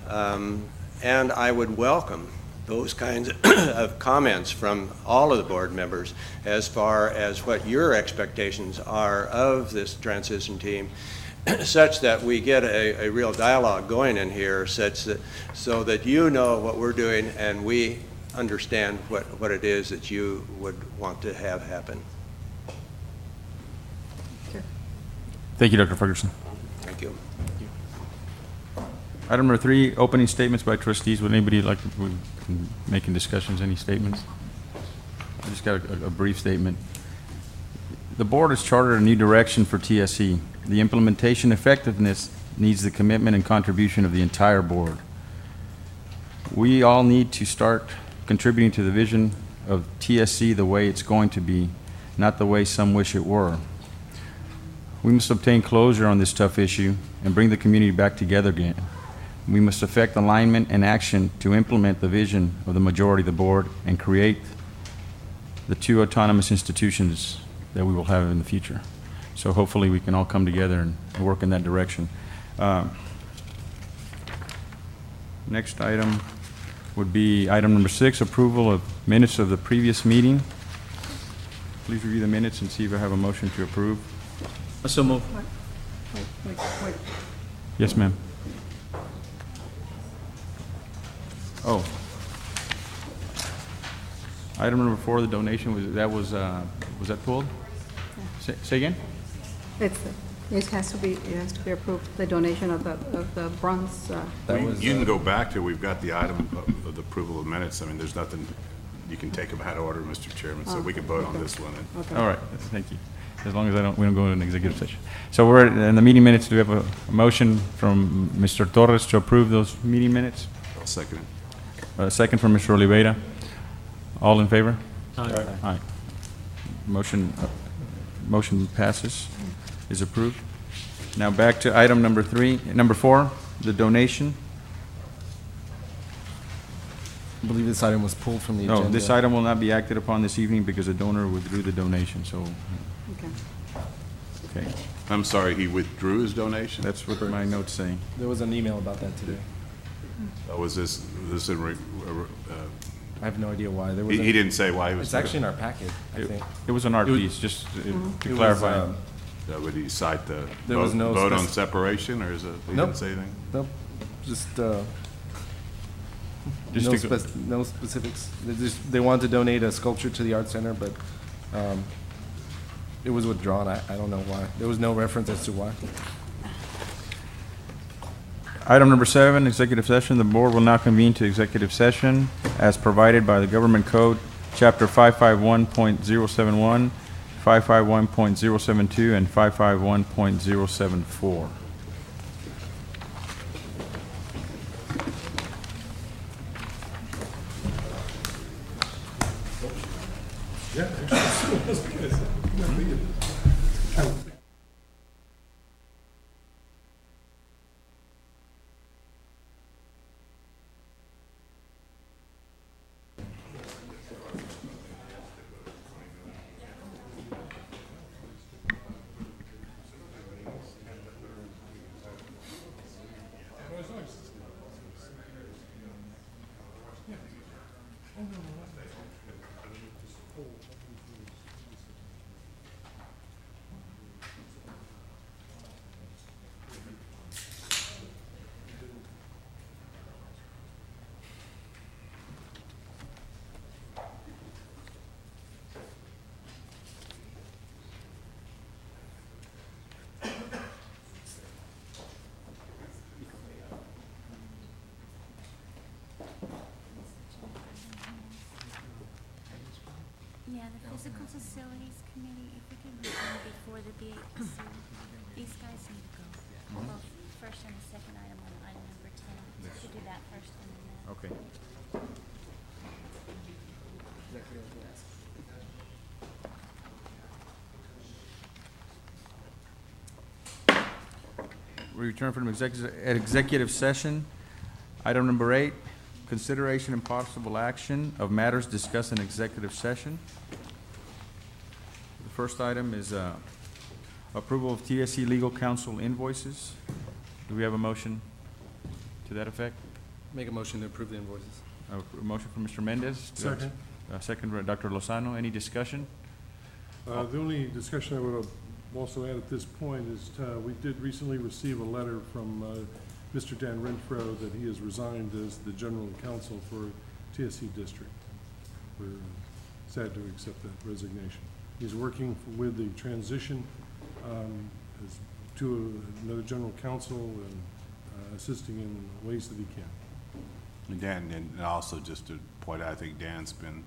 And I would welcome those kinds of comments from all of the board members as far as what your expectations are of this transition team, such that we get a real dialogue going in here, so that you know what we're doing and we understand what it is that you would want to have happen. Sure. Thank you, Dr. Ferguson. Thank you. Item number 3, opening statements by trustees. Would anybody like to make in discussions any statements? I just got a brief statement. The board has chartered a new direction for TSC. The implementation effectiveness needs the commitment and contribution of the entire board. We all need to start contributing to the vision of TSC the way it's going to be, not the way some wish it were. We must obtain closure on this tough issue and bring the community back together again. We must effect alignment and action to implement the vision of the majority of the board and create the 2 autonomous institutions that we will have in the future. So hopefully we can all come together and work in that direction. Next item would be item number 6, approval of minutes of the previous meeting. Please review the minutes and see if I have a motion to approve. So move. Wait. Yes, ma'am. Oh. Item number 4, the donation, was that pulled? Say again? It has to be approved, the donation of the bronze. You can go back to, we've got the item of the approval of minutes. I mean, there's nothing you can take them out of order, Mr. Chairman, so we can vote on this one. Okay. All right, thank you. As long as we don't go into an executive session. So we're in the meeting minutes. Do we have a motion from Mr. Torres to approve those meeting minutes? I'll second it. Second from Mr. Oliveira. All in favor? Aye. Aye. Motion passes, is approved. Now back to item number 4, the donation. I believe this item was pulled from the agenda. No, this item will not be acted upon this evening because the donor withdrew the donation, so, Okay. okay. I'm sorry, he withdrew his donation? That's what my notes say. There was an email about that today. Was this in I have no idea why. There was he didn't say why he was. It's actually in our packet, I think. It was an art It was- piece, just to It clarify. was, Would he cite the There was no vote on spec- separation, or is it, he Nope. didn't say anything? Nope, just, Just no to go- no specifics. They wanted to donate a sculpture to the art center, but It was withdrawn. I don't know why. There was no reference as to why. Item number 7, executive session. The board will now convene to executive session as provided by the Government Code, Chapter 551.071, 551.072, and 551.074. Yeah, the Physical Facilities Committee, if we can move on before the BAC, these guys need to go. Well, first and the second item on item number 10. To do that first and then that. Okay. We return from executive session. Item number 8, consideration and possible action of matters discussed in executive session. The first item is approval of TSC legal counsel invoices. Do we have a motion to that effect? Make a motion to approve the invoices. A motion from Mr. Mendez. Second. Second by Dr. Lozano. Any discussion? The only discussion I would also add at this point is we did recently receive a letter from Mr. Dan Renfro that he has resigned as the general counsel for TSC District. We're sad to accept that resignation. He's working with the transition to another general counsel and assisting in ways that he can. Dan, and also just to point out, I think Dan's been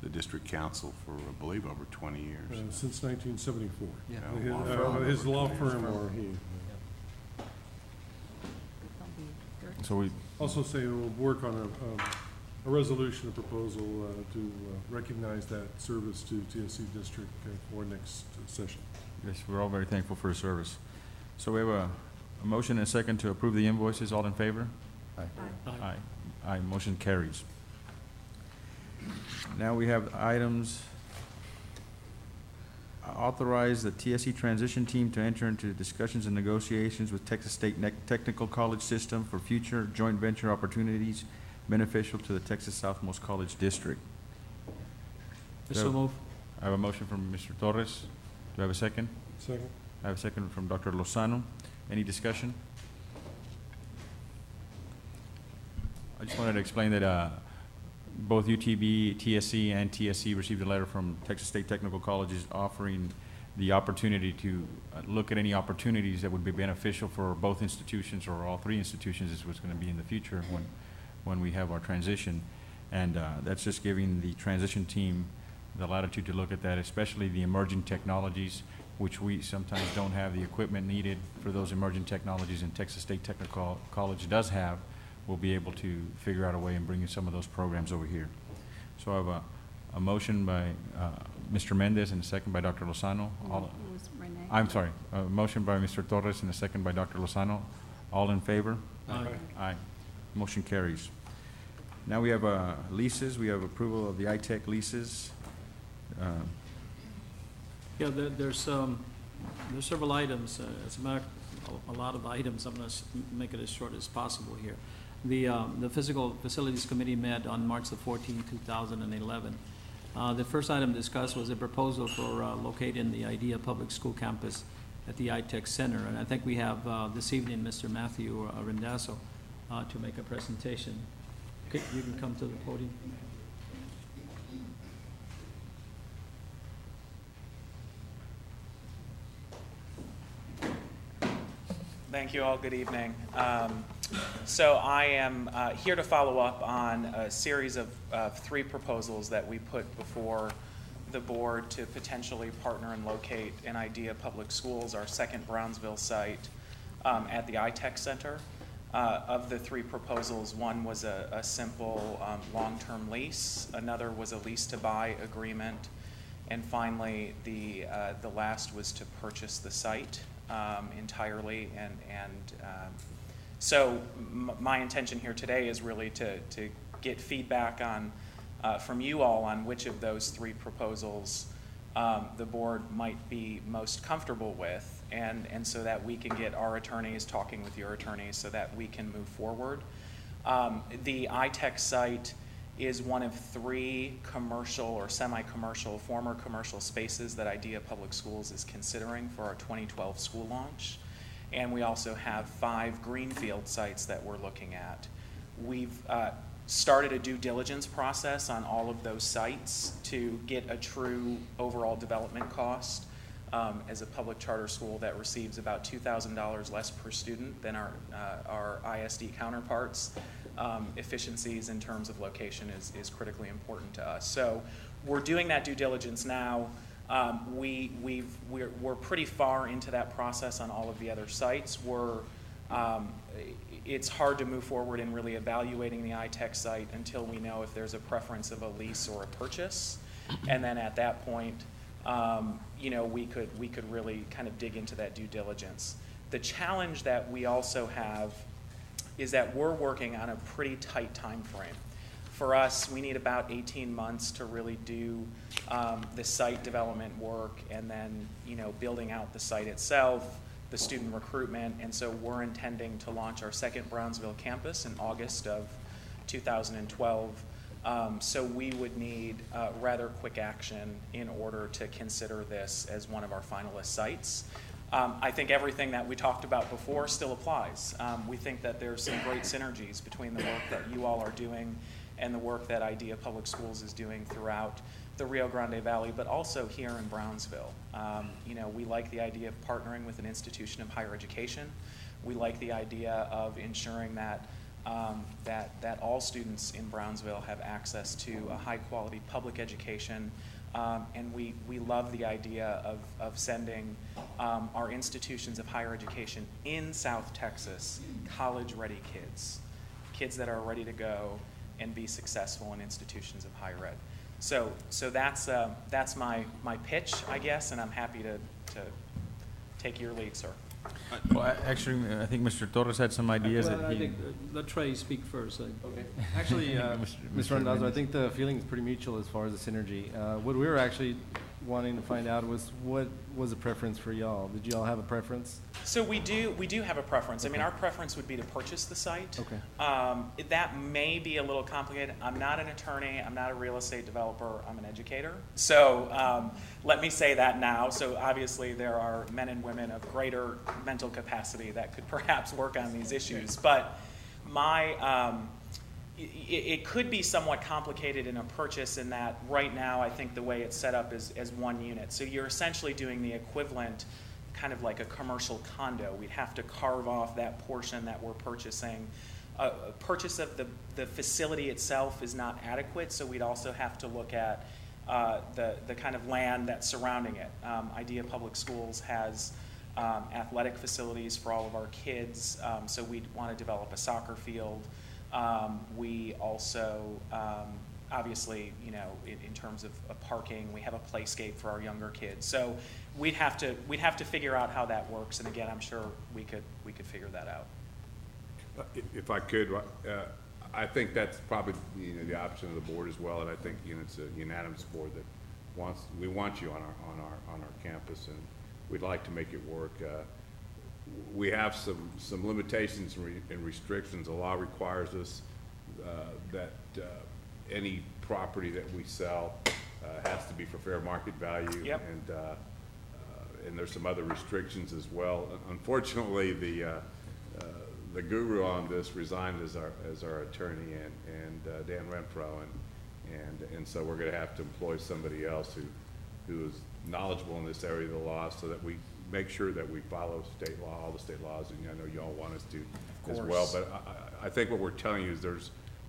the district counsel for, I believe, over 20 years. Since 1974. Yeah. His law firm or he. So we, Also say we'll work on a resolution, a proposal to recognize that service to TSC District for next session. yes, we're all very thankful for his service. So we have a motion and a second to approve the invoices. All in favor? Aye. Aye. Aye, motion carries. Now we have items, authorize the TSC transition team to enter into discussions and negotiations with Texas State Technical College System for future joint venture opportunities beneficial to the Texas Southmost College District. So move. I have a motion from Mr. Torres. Do I have a second? Second. I have a second from Dr. Lozano. Any discussion? I just wanted to explain that both UTB, TSC, and TSC received a letter from Texas State Technical Colleges offering the opportunity to look at any opportunities that would be beneficial for both institutions or all three institutions is what's going to be in the future when we have our transition. And that's just giving the transition team the latitude to look at that, especially the emerging technologies, which we sometimes don't have the equipment needed for those emerging technologies, and Texas State Technical College does have. We'll be able to figure out a way and bring in some of those programs over here. So I have a motion by Mr. Mendez and a second by Dr. Lozano. I'm sorry, a motion by Mr. Torres and a second by Dr. Lozano. All in favor? Aye. Aye. Motion carries. Now we have leases. We have approval of the ITech leases. Yeah, there's several items. As a matter of a lot of items. I'm going to make it as short as possible here. The Physical Facilities Committee met on March the 14th, 2011. The first item discussed was a proposal for locating the IDEA Public School campus at the ITech Center. And I think we have this evening Mr. Matthew Rendazo to make a presentation. Okay, you can come to the podium. Thank you all. Good evening. So I am here to follow up on a series of 3 proposals that we put before the board to potentially partner and locate an Idea Public Schools, our second Brownsville site, at the iTech Center. Of the 3 proposals, one was a simple long-term lease, another was a lease-to-buy agreement, and finally the last was to purchase the site entirely. So my intention here today is really to get feedback on from you all on which of those 3 proposals the board might be most comfortable with, and so that we can get our attorneys talking with your attorneys so that we can move forward. The iTech site is one of 3 commercial or semi-commercial, former commercial spaces that Idea Public Schools is considering for our 2012 school launch. And we also have 5 greenfield sites that we're looking at. We've started a due diligence process on all of those sites to get a true overall development cost. As a public charter school that receives about $2,000 less per student than our ISD counterparts, efficiencies in terms of location is critically important to us. So we're doing that due diligence now. We're pretty far into that process on all of the other sites. It's hard to move forward in really evaluating the iTech site until we know if there's a preference of a lease or a purchase, and then at that point, we could really kind of dig into that due diligence. The challenge that we also have is that we're working on a pretty tight time frame. For us, we need about 18 months to really do the site development work, and then building out the site itself, the student recruitment, and so we're intending to launch our second Brownsville campus in August of 2012. So we would need rather quick action in order to consider this as one of our finalist sites. I think everything that we talked about before still applies. We think that there's some great synergies between the work that you all are doing and the work that Idea Public Schools is doing throughout the Rio Grande Valley, but also here in Brownsville. We like the idea of partnering with an institution of higher education. We like the idea of ensuring that that all students in Brownsville have access to a high-quality public education, and we love the idea of sending our institutions of higher education in South Texas college-ready kids that are ready to go and be successful in institutions of higher ed. So that's my pitch, I guess, and I'm happy to take your lead, sir. Well, actually, I think Mr. Torres had some ideas Well, that I he... think let Trey speak first. Okay. Actually, Mr. Randazzo, I think the feeling is pretty mutual as far as the synergy. What we were actually wanting to find out was what was a preference for y'all. Did y'all have a preference? So we do have a preference. I mean, our preference would be to purchase the site. Okay. That may be a little complicated. I'm not an attorney. I'm not a real estate developer. I'm an educator. So let me say that now. So obviously there are men and women of greater mental capacity that could perhaps work on these issues. But it could be somewhat complicated in a purchase in that right now I think the way it's set up is as one unit. So you're essentially doing the equivalent, kind of like a commercial condo. We'd have to carve off that portion that we're purchasing. Purchase of the facility itself is not adequate, so we'd also have to look at the kind of land that's surrounding it. Idea Public Schools has athletic facilities for all of our kids, so we'd want to develop a soccer field. We also, obviously, in terms of parking, we have a playscape for our younger kids. So we'd have to figure out how that works. And again, I'm sure we could figure that out. If I could, I think that's probably the option of the board as well, and I think it's a unanimous board that we want you on our campus, and we'd like to make it work. We have some limitations and restrictions. The law requires us that any property that we sell has to be for fair market value. Yep. And there's some other restrictions as well. Unfortunately, the guru on this resigned as our attorney, and Dan Renfro, and so we're going to have to employ somebody else who is knowledgeable in this area of the law, so that we make sure that we follow state law, all the state laws, and I know y'all want us to as well. But I think what we're telling you is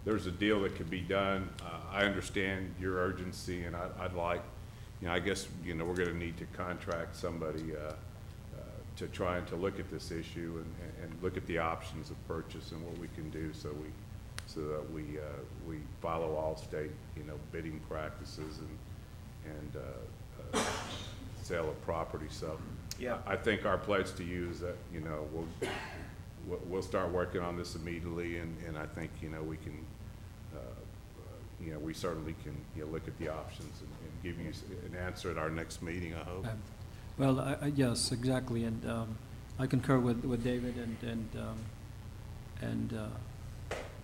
there's a deal that can be done. I understand your urgency, and I'd like, I guess, we're going to need to contract somebody to try and to look at this issue and look at the options of purchase and what we can do so that we follow all state, bidding practices and sale of property. So Yeah. I think our pledge to you is that, we'll start working on this immediately, and I think, we can, we certainly can, look at the options and give you an answer at our next meeting, I hope. Well, yes, exactly, and I concur with David and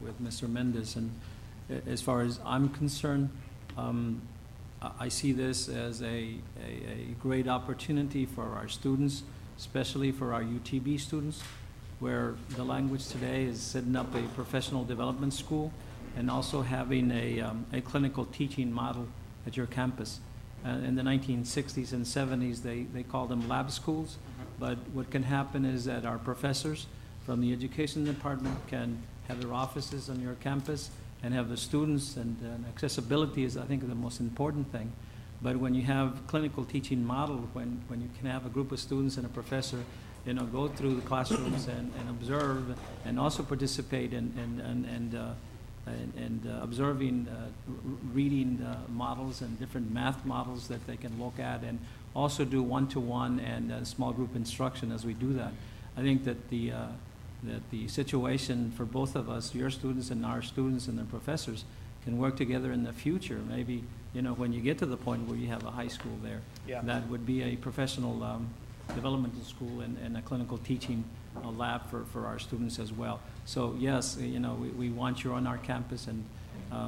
with Mr. Mendez. And as far as I'm concerned, I see this as a great opportunity for our students, especially for our UTB students, where the language today is setting up a professional development school and also having a clinical teaching model at your campus. In the 1960s and 70s, they called them lab schools. But what can happen is that our professors from the education department can have their offices on your campus and have the students, and accessibility is, I think, the most important thing. But when you have clinical teaching model, when you can have a group of students and a professor, go through the classrooms and observe, and also participate and observing reading models and different math models that they can look at, and also do one-to-one and small group instruction as we do that. I think that the situation for both of us, your students and our students and the professors, can work together in the future. Maybe, when you get to the point where you have a high school there, that would be a professional developmental school and a clinical teaching lab for our students as well. So yes, we want you on our campus, and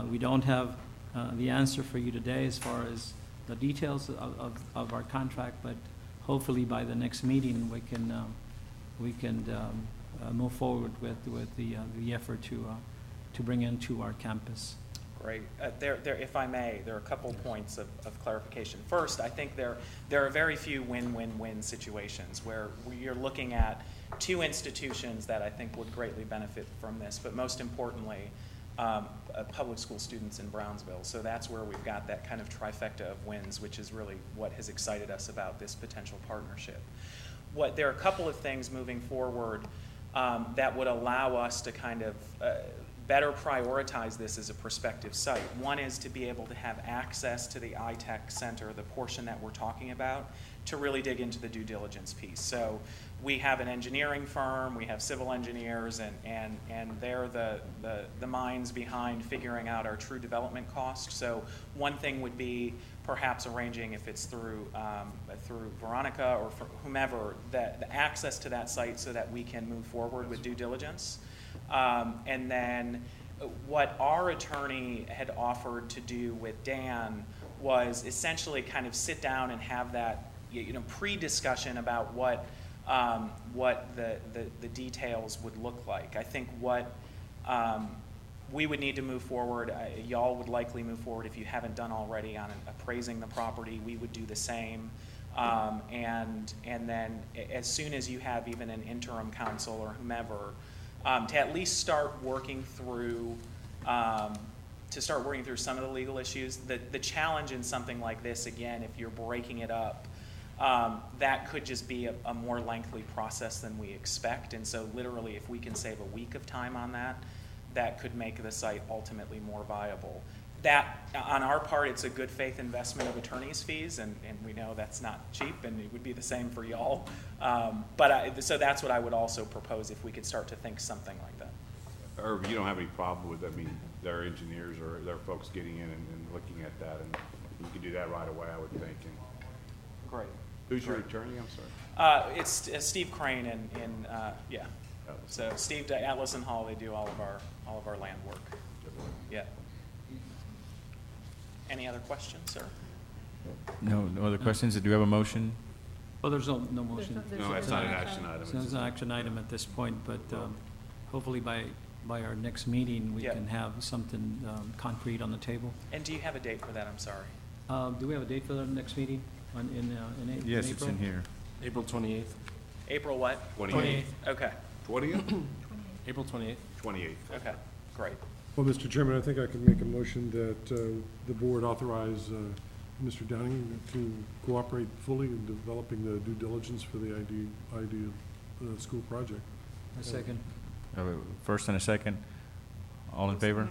we don't have the answer for you today as far as the details of our contract, but hopefully by the next meeting we can move forward with the effort to bring into our campus. Great. If I may, there are a couple points of clarification. First, I think there are very few win-win-win situations where you're looking at two institutions that I think would greatly benefit from this, but most importantly, public school students in Brownsville. So that's where we've got that kind of trifecta of wins, which is really what has excited us about this potential partnership. There are a couple of things moving forward that would allow us to kind of better prioritize this as a prospective site. One is to be able to have access to the iTech Center, the portion that we're talking about, to really dig into the due diligence piece. So we have an engineering firm, we have civil engineers, and they're the minds behind figuring out our true development cost. So one thing would be perhaps arranging, if it's through Veronica or for whomever, the access to that site so that we can move forward with due diligence. And then what our attorney had offered to do with Dan was essentially kind of sit down and have that pre-discussion about what the details would look like. I think what we would need to move forward, y'all would likely move forward if you haven't done already on appraising the property. We would do the same. And then as soon as you have even an interim counsel or whomever, to at least start working through some of the legal issues. The challenge in something like this, again, if you're breaking it up, that could just be a more lengthy process than we expect. And so literally, if we can save a week of time on that, that could make the site ultimately more viable. That, on our part, it's a good faith investment of attorney's fees, and we know that's not cheap, and it would be the same for y'all. So that's what I would also propose, if we could start to think something like that. Irv, you don't have any problem with, their engineers or their folks getting in and looking at that, and you can do that right away, I would think. Great. Who's your attorney? I'm sorry. It's Steve Crane yeah. So Steve Atlas and Hall, they do all of our land work. Yeah. Any other questions, sir? No other questions. Do you have a motion? Well, there's no motion. No, that's not an action item. So it's an action item at this point, but hopefully by our next meeting, we can have something concrete on the table. And do you have a date for that? I'm sorry. Do we have a date for the next meeting in April? Yes, it's in here. April 28th. April what? 28th. Okay, 20th? April 28th. 28th. okay, great. Well, Mr. Chairman, I think I can make a motion that the board authorize Mr. Downing to cooperate fully in developing the due diligence for the ID school project. A second. First and a second. All in favor?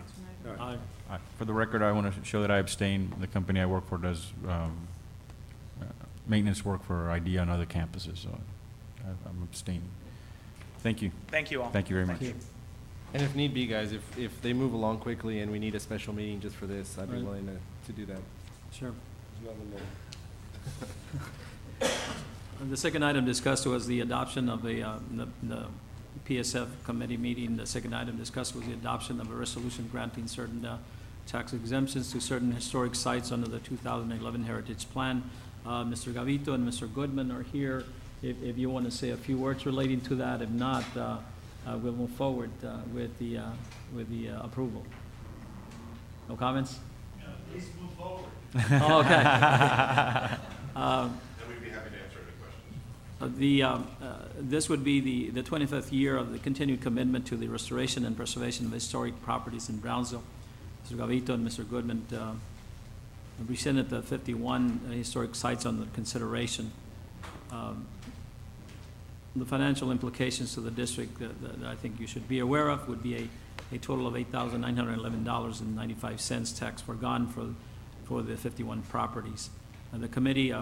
Aye. Aye. For the record, I want to show that I abstain. The company I work for does maintenance work for IDEA on other campuses, so I'm abstaining. Thank you. Thank you all. Thank you very much. And if need be, guys, if they move along quickly and we need a special meeting just for this, I'd be Right. willing to do that. Sure. The second item discussed was the adoption of the PSF committee meeting. The second item discussed was the adoption of a resolution granting certain tax exemptions to certain historic sites under the 2011 Heritage Plan. Mr. Gavito and Mr. Goodman are here. If you want to say a few words relating to that, if not, we'll move forward with the approval. No comments? Please move forward. Oh, okay. And we'd be happy to answer any questions. This would be the 25th year of the continued commitment to the restoration and preservation of historic properties in Brownsville. Mr. Gavito and Mr. Goodman presented the 51 historic sites under consideration. The financial implications to the district that I think you should be aware of would be a total of $8,911.95 tax forgone for the 51 properties. The committee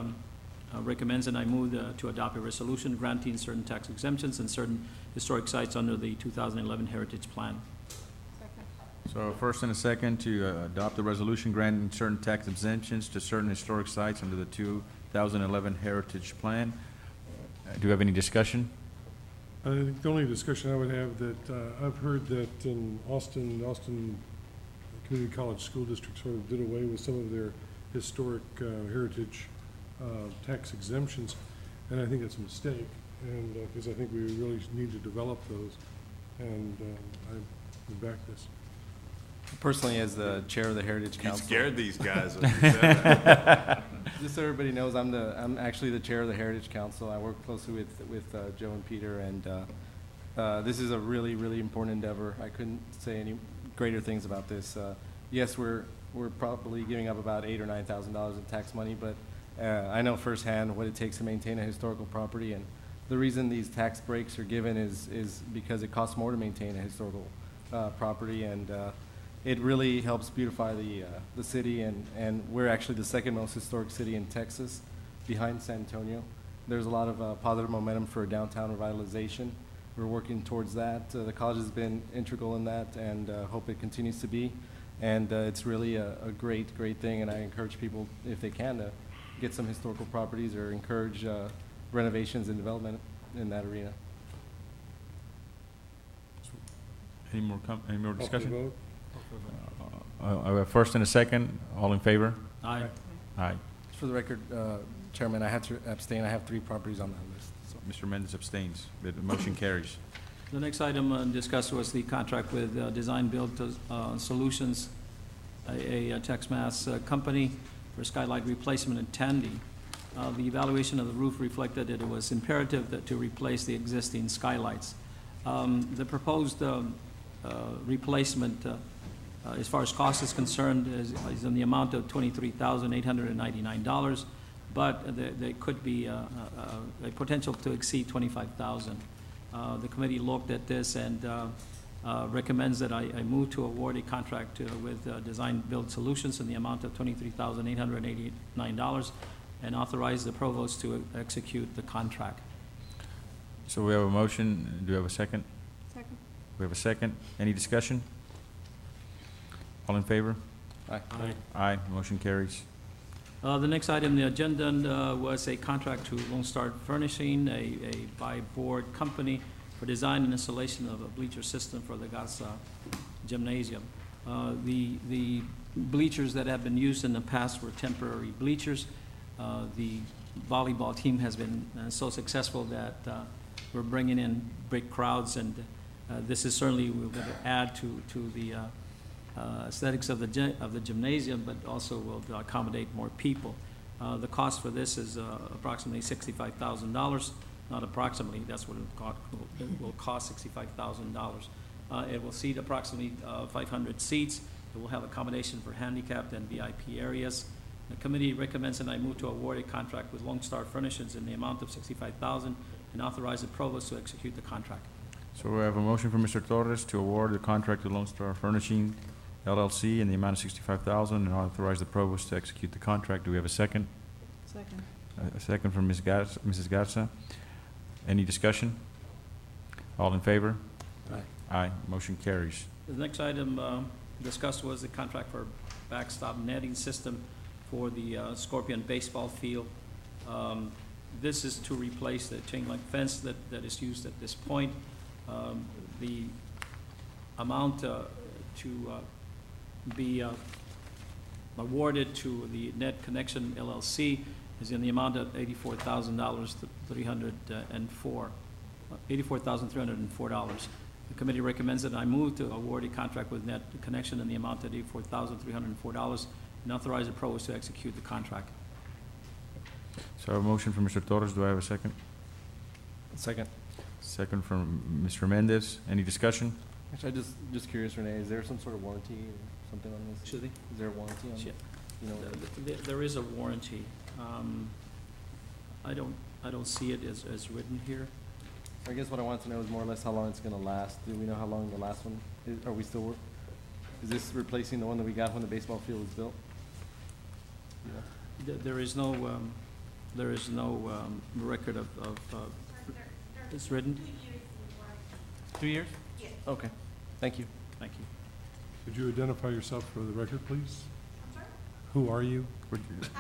recommends, and I move to adopt a resolution granting certain tax exemptions and certain historic sites under the 2011 Heritage Plan. So first and a second to adopt the resolution granting certain tax exemptions to certain historic sites under the 2011 Heritage Plan. Do you have any discussion? I think the only discussion I would have that I've heard that in Austin Community College School District sort of did away with some of their historic heritage tax exemptions, and I think that's a mistake, and because I think we really need to develop those, and I would back this. Personally, as the chair of the Heritage You Council. scared these guys when you said that. Just so everybody knows, I'm actually the chair of the Heritage Council. I work closely with Joe and Peter, and this is a really, really important endeavor. I couldn't say any greater things about this. Yes, we're probably giving up about $8,000 or $9,000 in tax money, but I know firsthand what it takes to maintain a historical property, and the reason these tax breaks are given is because it costs more to maintain a historical property, and it really helps beautify the city, and we're actually the second most historic city in Texas, behind San Antonio. There's a lot of positive momentum for downtown revitalization. We're working towards that. The college has been integral in that, and hope it continues to be. And it's really a great thing, and I encourage people, if they can, to get some historical properties or encourage renovations and development in that arena. Any more discussion? Vote? I have first and a second. All in favor? Aye. Aye. Just for the record, Chairman, I had to abstain. I have 3 properties on that list. So. Mr. Mendez abstains. The motion carries. The next item discussed was the contract with Design Build Solutions, a Tex-Mass company for skylight replacement in Tandy. The evaluation of the roof reflected that it was imperative to replace the existing skylights. The proposed replacement, as far as cost is concerned, is in the amount of $23,899, but there could be a potential to exceed $25,000. The committee looked at this and recommends that I move to award a contract with Design Build Solutions in the amount of $23,889 and authorize the provost to execute the contract. So we have a motion. Do we have a second? Second. We have a second. Any discussion? All in favor? Aye. Aye. Motion carries. The next item on the agenda was a contract to Lone Star Furnishing, a by-board company for design and installation of a bleacher system for the Gaza Gymnasium. The bleachers that have been used in the past were temporary bleachers. The volleyball team has been so successful that we're bringing in big crowds, and this is certainly we're going to add to the aesthetics of the gymnasium, but also will accommodate more people. The cost for this is approximately $65,000. Not approximately, that's what it will cost, $65,000. It will seat approximately 500 seats. It will have accommodation for handicapped and VIP areas. The committee recommends that I move to award a contract with Lone Star Furnishings in the amount of $65,000 and authorize the provost to execute the contract. So we have a motion from Mr. Torres to award the contract to Lone Star Furnishing LLC in the amount of $65,000 and authorize the provost to execute the contract. Do we have a second? Second. A second from Mrs. Garza. Any discussion? All in favor? Aye. Aye. Motion carries. The next item discussed was the contract for backstop netting system for the Scorpion baseball field. This is to replace the chain link fence that is used at this point. The amount to be awarded to the Net Connection LLC is in the amount of $84,304. The committee recommends that I move to award a contract with Net Connection in the amount of $84,304 and authorize the provost to execute the contract. So a motion from Mr. Torres. Do I have a second? Second. Second from Mr. Mendez. Any discussion? Actually, just curious, Renee, is there some sort of warranty or something on this? Should they? Is there a warranty on it? You know, There is a warranty. I don't see it as written here. I guess what I want to know is more or less how long it's gonna last. Do we know how long the last one is? Are we still is this replacing the one that we got when the baseball field was built? Yeah. There is no record of it's written. 2 years? Yes. Okay, thank you. Thank you. Could you identify yourself for the record, please? I'm sorry? Who are you? I'm Patricia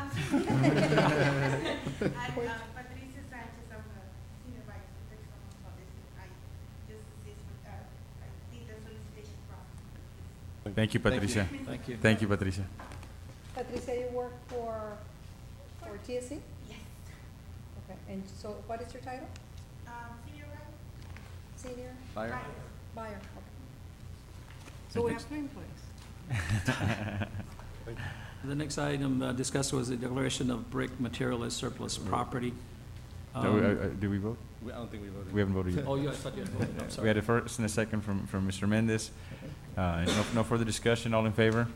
Sanchez. I'm the senior vice president of this. I just assist with, I did the solicitation process. Thank you, Patricia. Thank you. Thank you, Patricia. Patricia, you work for TSC? Yes. Okay, and so what is your title? Senior vice. Senior? Buyer? Buyer, okay. So we have 3 employees. The next item discussed was the declaration of brick material as surplus property. Do we vote? I don't think we voted. We haven't voted yet. Oh, yeah, I thought you had voted. I'm We sorry. had a first and a second from Mr. Mendez. No further discussion. All in favor?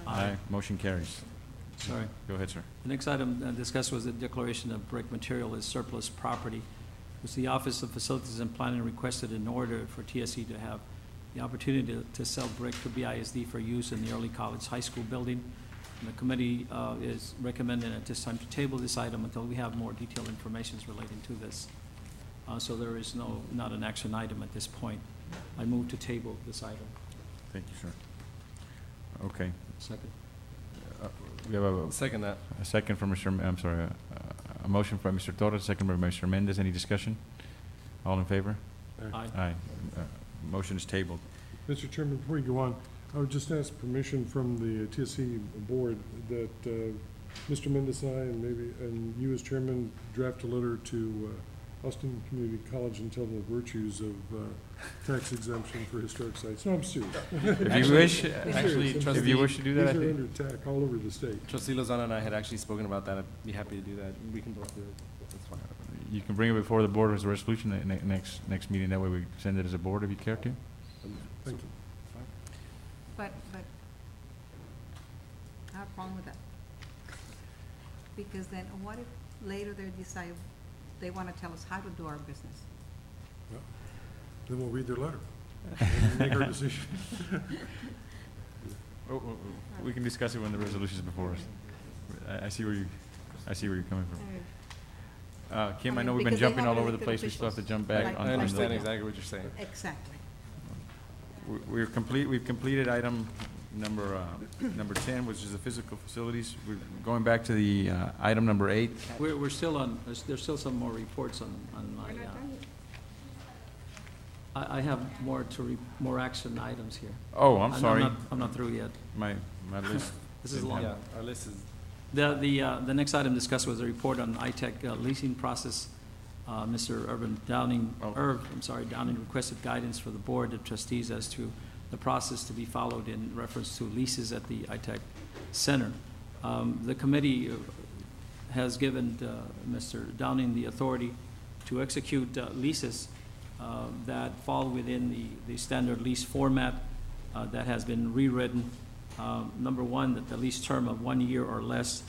Aye. Motion carries. Sorry. Go ahead, sir. The next item discussed was the declaration of brick material as surplus property, which the Office of Facilities and Planning requested in order for TSC to have the opportunity to sell brick to BISD for use in the early college high school building. And the committee is recommending at this time to table this item until we have more detailed information relating to this. So there is not an action item at this point. I move to table this item. Thank you, sir. Okay. Second. We have a Second that. second from Mr. A motion from Mr. Torres, second by Mr. Mendez. Any discussion? All in favor? Aye. Aye. Motion is tabled. Mr. Chairman, before you go on, I would just ask permission from the TSC board that Mr. Mendez and I, and you as chairman, draft a letter to Austin Community College and tell them the virtues of tax exemption for historic sites. No, I'm serious. If you wish, Actually, if you wish to do that, I These are think. under attack all over the state. Trustee Lozano and I had actually spoken about that. I'd be happy to do that. We can both do it. That's fine. You can bring it before the board as a resolution next meeting. That way we send it as a board if you care to. Thank you. But I have a problem with that. Because then what if later they decide they want to tell us how to do our business? Well, then we'll read their letter and make our decision. We can discuss it when the resolution is before us. I see where you're coming from. Kim, I know we've been Because they jumping have all over the elected place. We still have to jump officials. back Like- on. I on understand the- exactly what you're saying. Exactly. We've completed item number 10, which is the physical facilities. We're going back to the item number 8. We're still on, there's still some more reports on my, I have more action items here. Oh, I'm sorry. I'm not through yet. My list. This is long. Yeah, our list is. The next item discussed was a report on ITech leasing process. Mr. Downing requested guidance for the board of trustees as to the process to be followed in reference to leases at the ITech Center. The committee has given Mr. Downing the authority to execute leases that fall within the standard lease format that has been rewritten. Number one, that the lease term of 1 year or less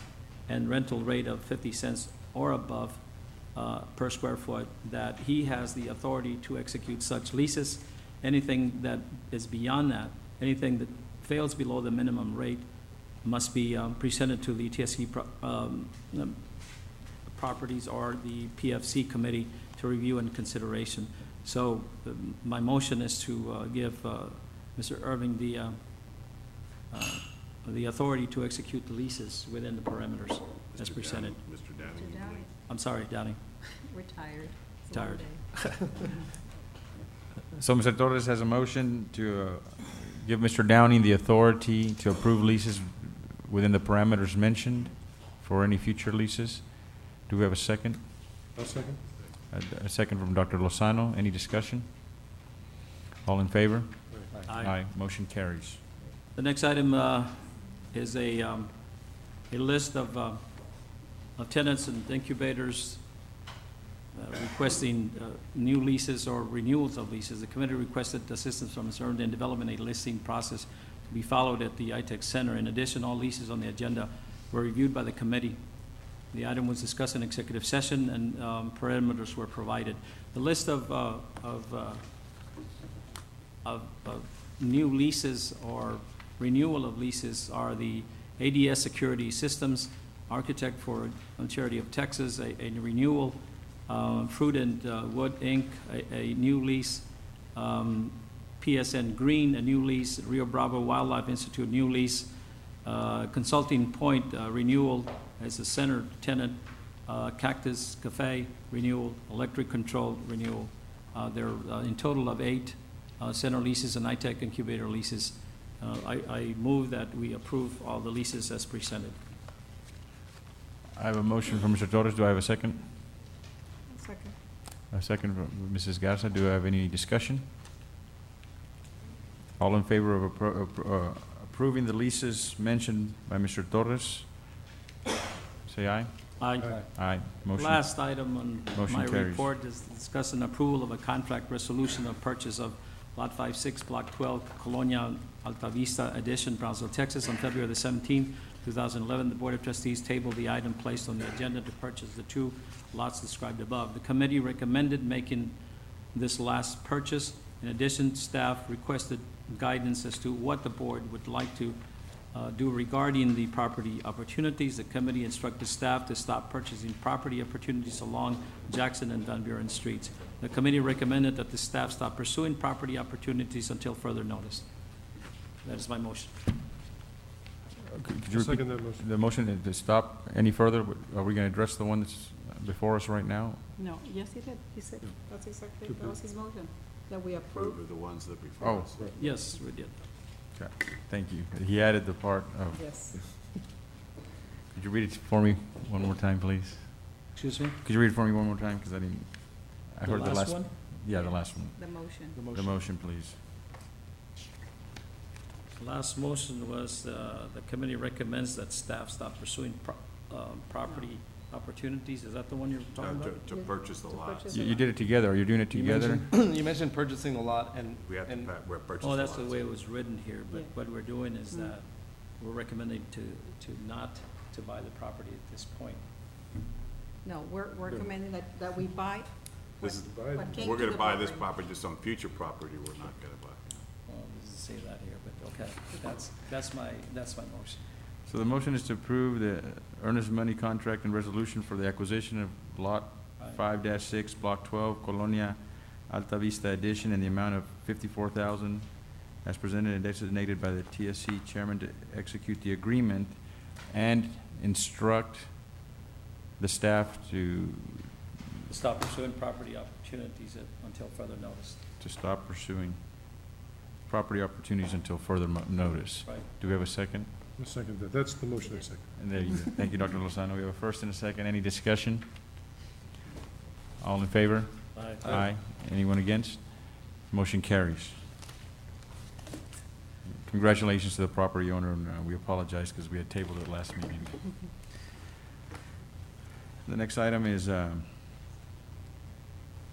and rental rate of 50 cents or above per square foot, that he has the authority to execute such leases. Anything that is beyond that, anything that fails below the minimum rate must be presented to the TSC properties or the PFC committee to review and consideration. So my motion is to give Mr. Irving the authority to execute the leases within the parameters as presented. Mr. Downing. Downing. I'm sorry, Downing. We're tired. It's a long Tired. day. So Mr. Torres has a motion to give Mr. Downing the authority to approve leases within the parameters mentioned for any future leases. Do we have a second? I'll second. A second from Dr. Lozano. Any discussion? All in favor? Aye. Motion carries. The next item is a list of tenants and incubators requesting new leases or renewals of leases. The committee requested assistance from Mr. Irving in developing a listing process to be followed at the ITEX Center. In addition, all leases on the agenda were reviewed by the committee. The item was discussed in executive session, and parameters were provided. The list of new leases or renewal of leases are the ADS Security Systems, Architect for Charity of Texas, a renewal, Fruit and Wood Inc., a new lease, PSN Green, a new lease, Rio Bravo Wildlife Institute, new lease, Consulting Point renewal as a center tenant, Cactus Cafe renewal, Electric Control renewal. There are in total of 8 center leases and ITEC incubator leases. I move that we approve all the leases as presented. I have a motion from Mr. Torres. Do I have a second? Second. A second from Mrs. Garza. Do I have any discussion? All in favor of approving the leases mentioned by Mr. Torres? Say aye. Aye. Aye. Motion. Last item on Motion my carries. report is discuss an approval of a contract resolution of purchase of Lot 56, Block 12, Colonia Alta Vista Edition, Brownsville, Texas. On February the 17th, 2011, the Board of Trustees tabled the item placed on the agenda to purchase the 2 lots described above. The committee recommended making this last purchase. In addition, staff requested guidance as to what the board would like to do regarding the property opportunities. The committee instructed staff to stop purchasing property opportunities along Jackson and Van Buren streets. The committee recommended that the staff stop pursuing property opportunities until further notice. That is my motion. Could you repeat Second that motion. the motion to stop any further? Are we going to address the one that's before us right now? No, yes, he did. He said, that's exactly, that was his motion, that we approve. Approve of the ones that before Oh, us. Yes, we did. okay. Thank you. He added the part of, Yes. could you read it for me one more time, please? Excuse me? Could you read it for me one more time? Because I didn't, I The heard the last last. one? Yeah, the last one. The motion. The motion, please. Last motion was, the committee recommends that staff stop pursuing property opportunities. Is that the one you're talking about? To purchase the To lots. purchase You did it together. Are you doing it You together? mentioned- You mentioned purchasing the lot and. We have to, and- we're purchasing Oh, lots. that's the way it was written here, but Yeah. what we're doing is Mm. that we're recommending to not to buy the property at this point. No, we're recommending that we buy what This is- what came We're to gonna the buy this property. property, just some future property we're not gonna buy. Well, it doesn't say that here, but okay, that's my motion. So the motion is to approve the earnest money contract and resolution for the acquisition of Lot Aye. 5-6, Block 12, Colonia Alta Vista Edition in the amount of $54,000 as presented and designated by the TSC chairman to execute the agreement and instruct the staff to Stop pursuing property opportunities until further notice, stop pursuing property opportunities until further notice. right? Do we have a second? I'll second that. That's the motion I second. And there you go. Thank you, Dr. Lozano. We have a first and a second. Any discussion? All in favor? Aye. Aye. Anyone against? Motion carries. Congratulations to the property owner, and we apologize because we had tabled it last meeting. The next item is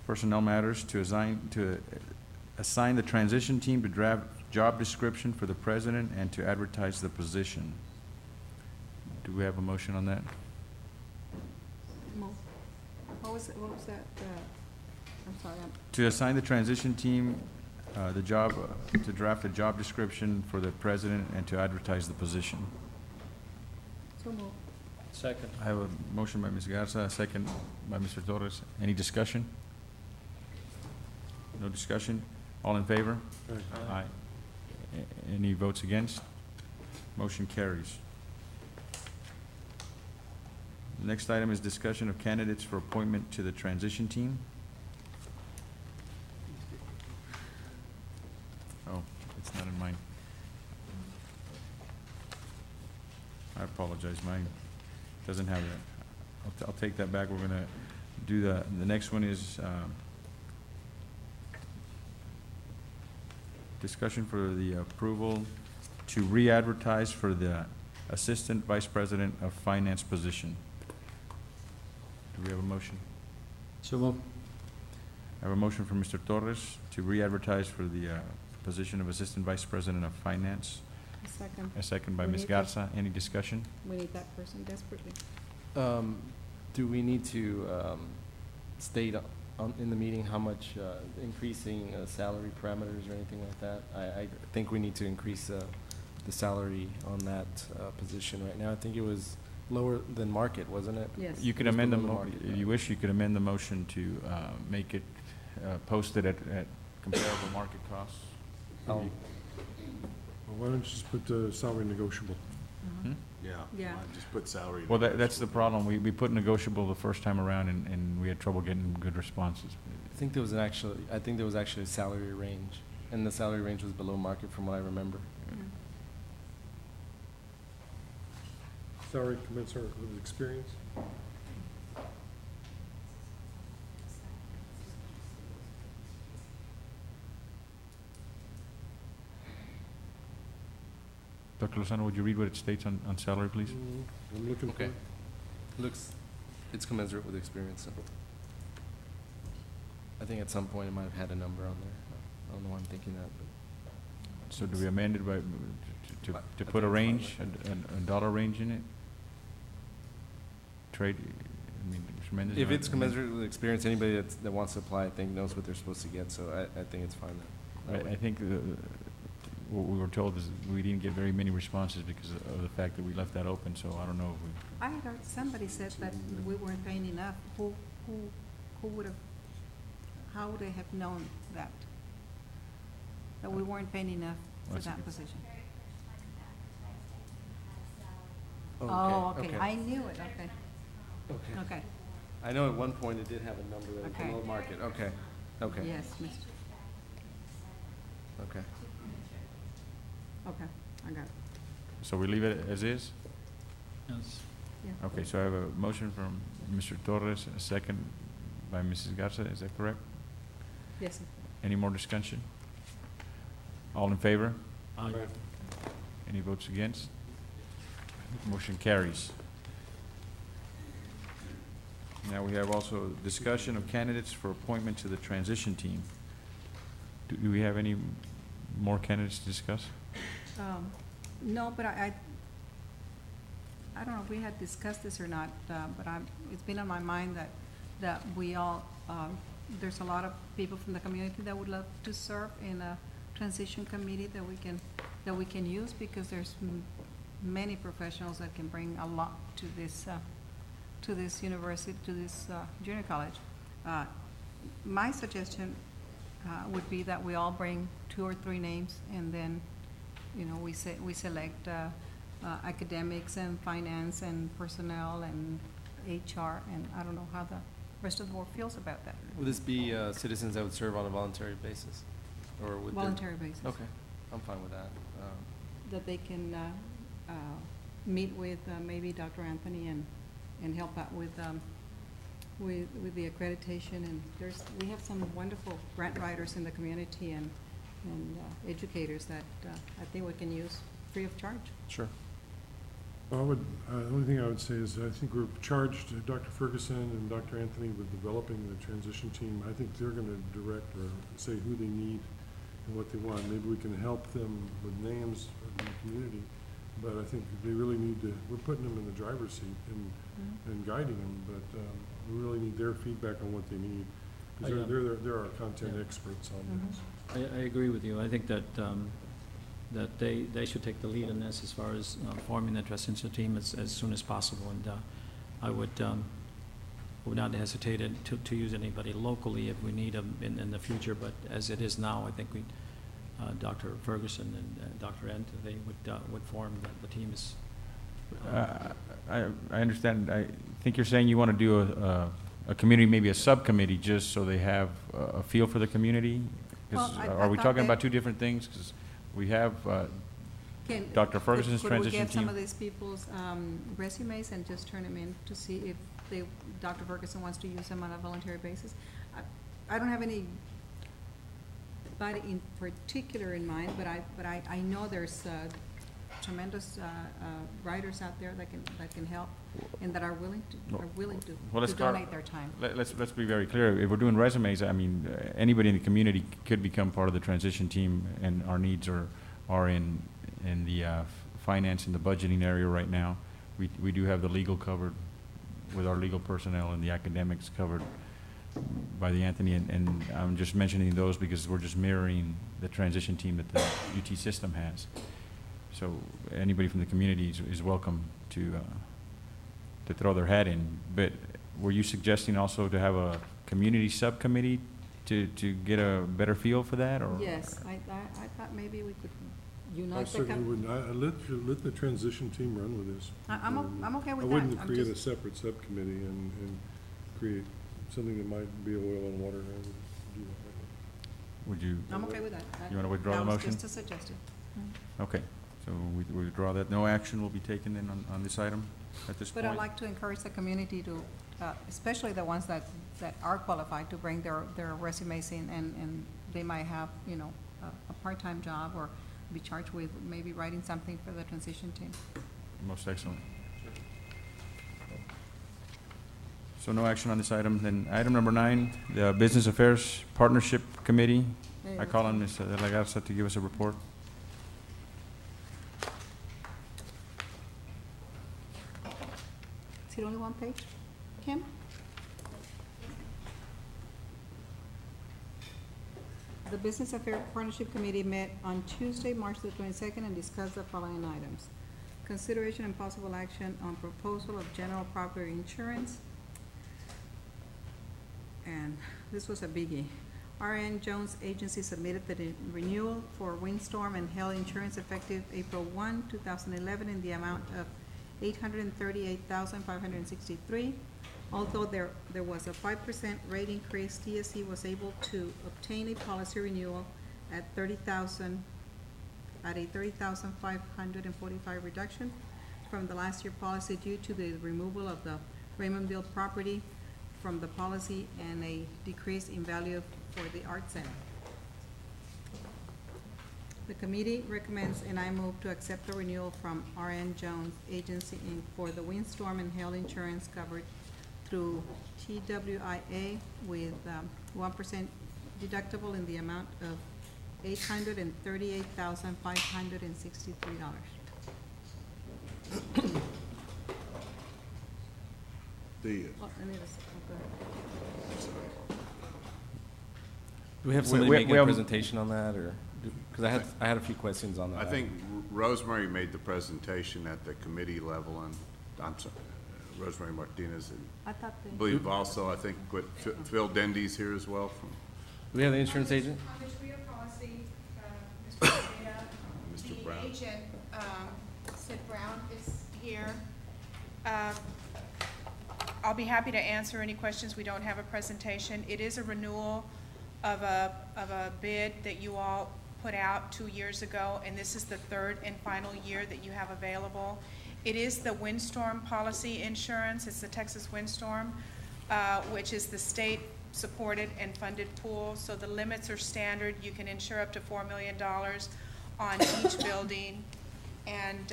personnel matters to assign the transition team to draft job description for the president and to advertise the position. Do we have a motion on that? What was that, I'm sorry, To assign the transition team the job, to draft a job description for the president and to advertise the position. so moved. Second. I have a motion by Ms. Garza, a second by Mr. Torres. Any discussion? No discussion? All in favor? Aye. Any votes against? Motion carries. The next item is discussion of candidates for appointment to the transition team. Oh, it's not in mine. I apologize, mine doesn't have that. I'll take that back. We're gonna do the next one is, discussion for the approval to re-advertise for the Assistant Vice President of Finance position. Do we have a motion? So moved. I have a motion from Mr. Torres to re-advertise for the position of Assistant Vice President of Finance. A second. A second by We Ms. need that. Garza. Any discussion? We need that person desperately. Do we need to state in the meeting how much increasing salary parameters or anything like that? I think we need to increase the salary on that position right now. I think it was lower than market, wasn't it? Yes. You could It was amend the, below the market, if yeah. you wish, you could amend the motion to make it posted at comparable market costs. I'll- Well, why don't you just put salary negotiable? Hmm? Yeah. Yeah. Just put salary. Well, that's the problem. We put negotiable the first time around, and we had trouble getting good responses. I think there was actually a salary range, and the salary range was below market from what I remember. Salary commensurate with experience? Dr. Lozano, would you read what it states on salary, please? I'm looking for Okay. it. It's commensurate with experience, so. I think at some point it might have had a number on there. I don't know why I'm thinking that, but. So do we amend it by, to put a range, a dollar range in it? Trade, I mean, tremendous. If it's commensurate with experience, anybody that wants to apply, I think, knows what they're supposed to get, so I think it's fine then. I think what we were told is we didn't get very many responses because of the fact that we left that open, so I don't know if we. I heard somebody said that we weren't paying enough. Who would have, how would they have known that? That we weren't paying enough for That's a that good- position? Oh, Oh, okay, I knew it, okay, Okay. okay. I know at one point it did have a number that was Okay. below market, okay, okay. Yes, Mr. Okay. Okay, I got it. So we leave it as is? Yes. Yeah. Okay, so I have a motion from Mr. Torres, a second by Mrs. Garza, is that correct? Yes, sir. Any more discussion? All in favor? Aye. Any votes against? Motion carries. Now we have also discussion of candidates for appointment to the transition team. Do we have any more candidates to discuss? No, but I don't know if we had discussed this or not, but it's been on my mind that we all, there's a lot of people from the community that would love to serve in a transition committee that we can use, because there's many professionals that can bring a lot to this university, to this junior college. My suggestion would be that we all bring 2 or 3 names, and then, you know, we select academics and finance and personnel and HR, and I don't know how the rest of the board feels about that. Would this be citizens that would serve on a voluntary basis? Or would there- Voluntary basis. Okay, I'm fine with that. That they can meet with maybe Dr. Anthony and help out with the accreditation. And we have some wonderful grant writers in the community and educators that I think we can use free of charge. Sure. The only thing I would say is I think we're charged, Dr. Ferguson and Dr. Anthony, with developing the transition team. I think they're going to direct or say who they need and what they want. Maybe we can help them with names in the community, but I think they really need to, we're putting them in the driver's seat and guiding them, but we really need their feedback on what they need. Because they're our content experts on this. I agree with you. I think that that they should take the lead in this as far as forming the transition team as soon as possible. And I would not hesitate to use anybody locally if we need them in the future. But as it is now, I think Dr. Ferguson and Dr. Ent, they would form the team. I understand. I think you're saying you want to do a community, maybe a subcommittee, just so they have a feel for the community? 'Cause Well, are we thought talking that- about two different things? Because we have Dr. Ferguson's Could transition we get some team. of these people's resumes and just turn them in to see if Dr. Ferguson wants to use them on a voluntary basis? I don't have anybody in particular in mind, but I know there's tremendous writers out there that can help and that are willing to donate their time. Let's be very clear. If we're doing resumes, I mean, anybody in the community could become part of the transition team, and our needs are in the finance and the budgeting area right now. We do have the legal covered with our legal personnel, and the academics covered by the Anthony, and I'm just mentioning those because we're just mirroring the transition team that the UT system has. So anybody from the community is welcome to throw their hat in. But were you suggesting also to have a community subcommittee to get a better feel for that, or? Yes, I thought maybe we could I unite the certainly wouldn't. Let the transition team run with this. I'm okay with that. I wouldn't I'm create a just- separate subcommittee and create something that might be oil and water. I would do that. Would you? I'm okay with that. You wanna withdraw the motion? That was just a suggestion. Okay, so we withdraw that. No action will be taken then on this item at this point? But I'd like to encourage the community to, especially the ones that are qualified, to bring their resumes in, and they might have, a part-time job or be charged with maybe writing something for the transition team. Most excellent. So no action on this item. Then item number 9, the Business Affairs Partnership Committee. I call on Ms. De La Garza to give us a report. Is it only one page, Kim? The Business Affairs Partnership Committee met on Tuesday, March the 22nd, and discussed the following items. Consideration and possible action on proposal of general property insurance. And this was a biggie. R.N. Jones Agency submitted the renewal for windstorm and hail insurance effective April 1, 2011 in the amount of $838,563. Although there was a 5% rate increase, TSC was able to obtain a policy renewal at a $30,545 reduction from the last year policy due to the removal of the Raymondville property from the policy and a decrease in value for the art center. The committee recommends, and I move to accept the renewal from R.N. Jones Agency Inc. for the windstorm and hail insurance covered through TWIA with 1% deductible in the amount of $838,563. Do we have somebody we making a have- presentation on that, or, because I had a few questions on that. I think Rosemary made the presentation at the committee level, and I'm sorry, Rosemary Martinez, and I thought I believe also, I think, Phil Dendy's here as well from Do we have the insurance agent? On the TRIA policy, Mr. Rivera, Mr. the Brown. agent, Sid Brown is here. I'll be happy to answer any questions. We don't have a presentation. It is a renewal of a bid that you all put out 2 years ago, and this is the third and final year that you have available. It is the windstorm policy insurance. It's the Texas windstorm, which is the state-supported and funded pool. So the limits are standard. You can insure up to $4 million on each building. And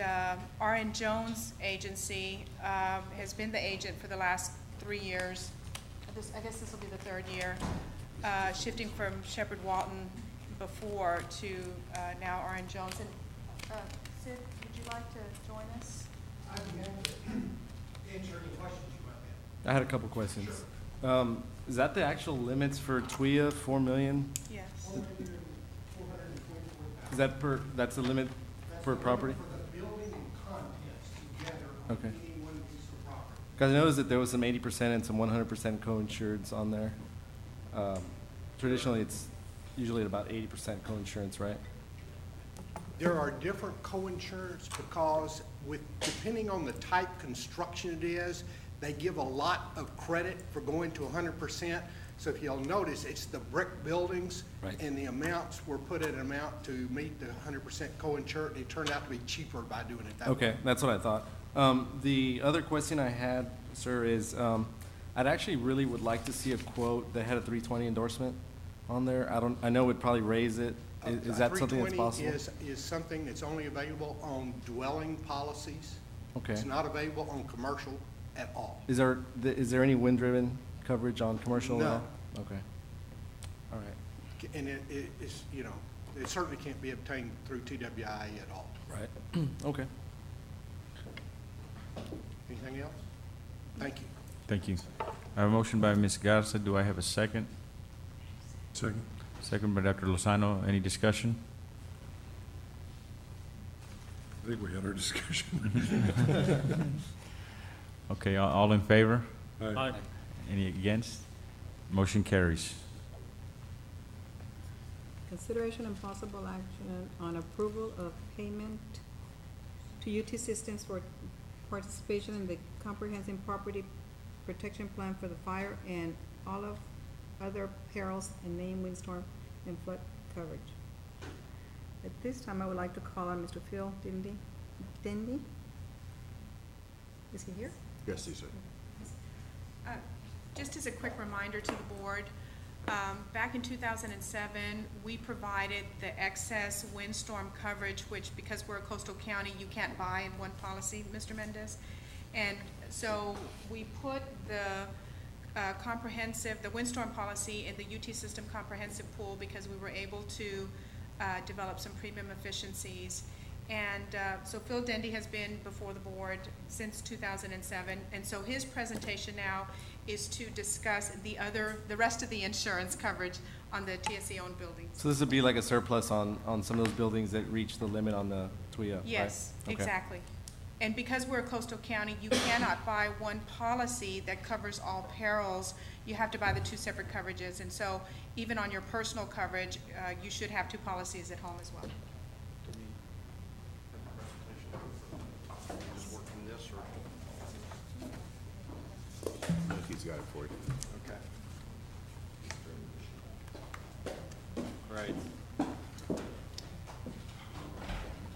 R.N. Jones Agency has been the agent for the last 3 years. I guess this will be the third year, shifting from Shepherd Walton before to now R.N. Jones. And Sid, would you like to join us? I'd be happy to answer any questions you might have. I had a couple questions. Is that the actual limits for TWIA, 4 million? Yes. Is that that's the limit per property? For the building and contents together on Okay. any one piece of property. Because I noticed that there was some 80% and some 100% co-insureds on there. Traditionally, it's usually at about 80% co-insurance, right? There are different co-insurance because depending on the type construction it is, they give a lot of credit for going to 100%. So if you'll notice, it's the brick buildings. Right. And the amounts were put at an amount to meet the 100% co-insurance. It turned out to be cheaper by doing it that way. Okay, that's what I thought. The other question I had, sir, is I'd actually really would like to see a quote that had a 320 endorsement on there. I know we'd probably raise it. Is that something that's possible? 320 is something that's only available on dwelling policies. Okay. It's not available on commercial at all. Is there any wind-driven coverage on commercial? No. Okay. All right. And it's, it certainly can't be obtained through TWIA at all. Right. Okay. Anything else? Thank you. Thank you. I have a motion by Ms. Garza. Do I have a second? Second. Second by Dr. Lozano. Any discussion? I think we had our discussion. Okay, all in favor? Aye. Any against? Motion carries. Consideration and possible action on approval of payment to UT Systems for participation in the comprehensive property protection plan for the fire and all of other perils and named windstorm and flood coverage. At this time, I would like to call on Mr. Phil Dendy. Is he here? Yes, he's in. Just as a quick reminder to the board, back in 2007, we provided the excess windstorm coverage, which because we're a coastal county, you can't buy in one policy, Mr. Mendez. And so we put the the windstorm policy in the UT system comprehensive pool because we were able to develop some premium efficiencies. And so Phil Dendy has been before the board since 2007, and so his presentation now is to discuss the rest of the insurance coverage on the TSC-owned buildings. So this would be like a surplus on some of those buildings that reach the limit on the TWIA, right? Yes, Okay. exactly. And because we're a coastal county, you cannot buy one policy that covers all perils. You have to buy the two separate coverages, and so even on your personal coverage, you should have two policies at home as well. He's got it for you. Okay. Great.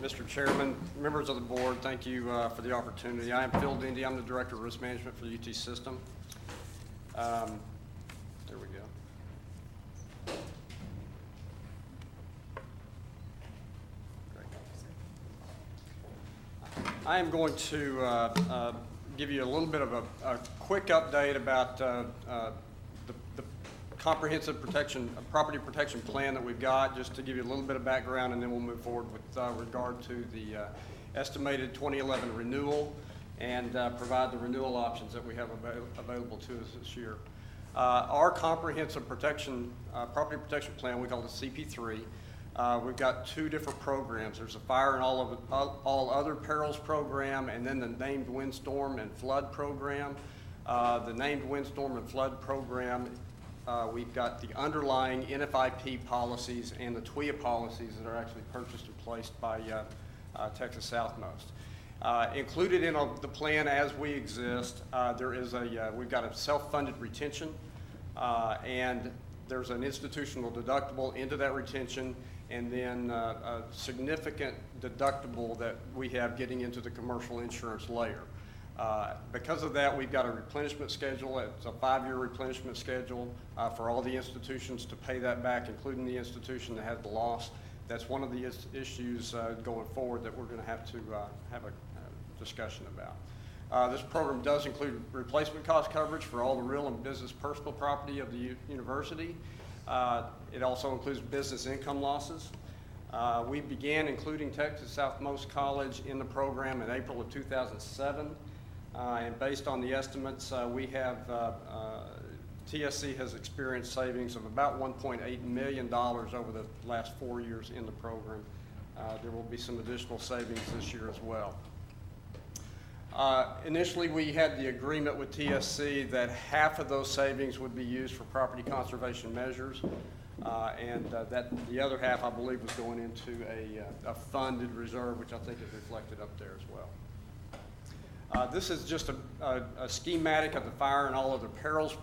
Mr. Chairman, members of the board, thank you for the opportunity. I am Phil Dendy. I'm the Director of Risk Management for the UT System. There we go. Great. I am going to give you a little bit of a quick update about the comprehensive property protection plan that we've got, just to give you a little bit of background, and then we'll move forward with regard to the estimated 2011 renewal and provide the renewal options that we have available to us this year. Our comprehensive property protection plan, we call it CP3. We've got two different programs. There's a fire and all other perils program, and then the named windstorm and flood program. The named windstorm and flood program, we've got the underlying NFIP policies and the TWIA policies that are actually purchased and placed by Texas Southmost. Included in the plan as we exist, we've got a self-funded retention, and there's an institutional deductible into that retention, and then a significant deductible that we have getting into the commercial insurance layer. Because of that, we've got a replenishment schedule. It's a 5-year replenishment schedule for all the institutions to pay that back, including the institution that had the loss. That's one of the issues going forward that we're going to have a discussion about. This program does include replacement cost coverage for all the real and business personal property of the university. It also includes business income losses. We began including Texas Southmost College in the program in April of 2007. And based on the estimates, we have TSC has experienced savings of about $1.8 million over the last 4 years in the program. There will be some additional savings this year as well. Initially, we had the agreement with TSC that half of those savings would be used for property conservation measures, and that the other half, I believe, was going into a funded reserve, which I think is reflected up there as well. This is just a schematic of the fire and all other perils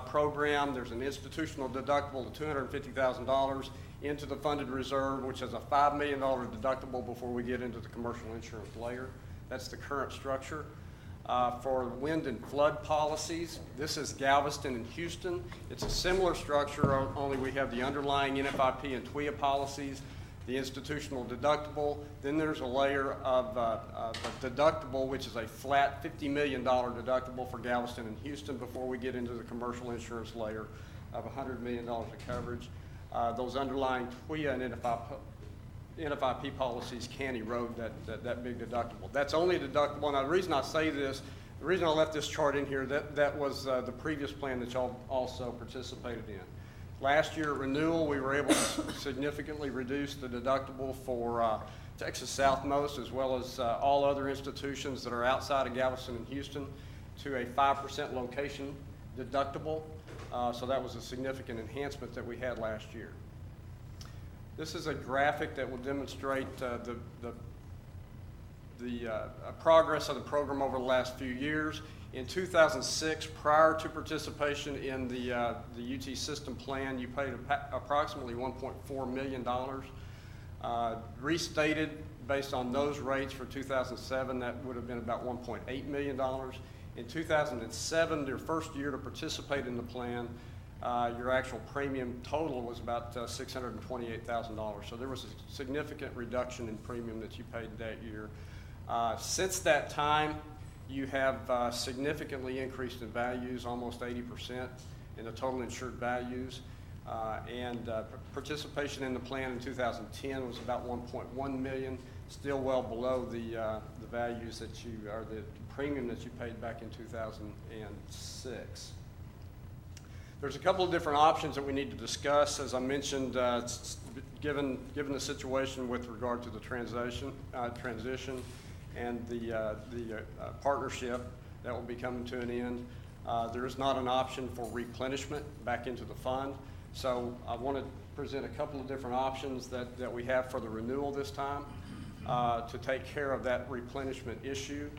program. There's an institutional deductible of $250,000 into the funded reserve, which has a $5 million deductible before we get into the commercial insurance layer. That's the current structure. For wind and flood policies, this is Galveston and Houston. It's a similar structure, only we have the underlying NFIP and TWIA policies, the institutional deductible. Then there's a layer of a deductible, which is a flat $50 million deductible for Galveston and Houston before we get into the commercial insurance layer of $100 million of coverage. Those underlying TWIA and NFIP policies can erode that big deductible. That's only deductible. Now, the reason I say this, the reason I left this chart in here, that was the previous plan that y'all also participated in. Last year at renewal, we were able to significantly reduce the deductible for Texas Southmost, as well as all other institutions that are outside of Galveston and Houston, to a 5% location deductible. So that was a significant enhancement that we had last year. This is a graphic that will demonstrate the progress of the program over the last few years. In 2006, prior to participation in the UT system plan, you paid approximately $1.4 million. Restated based on those rates for 2007, that would have been about $1.8 million. In 2007, your first year to participate in the plan, your actual premium total was about $628,000. So there was a significant reduction in premium that you paid that year. Since that time, you have significantly increased in values, almost 80% in the total insured values. And participation in the plan in 2010 was about $1.1 million, still well below the values that or the premium that you paid back in 2006. There's a couple of different options that we need to discuss. As I mentioned, given the situation with regard to the transition and the partnership that will be coming to an end, there is not an option for replenishment back into the fund. So I want to present a couple of different options that we have for the renewal this time to take care of that replenishment issue.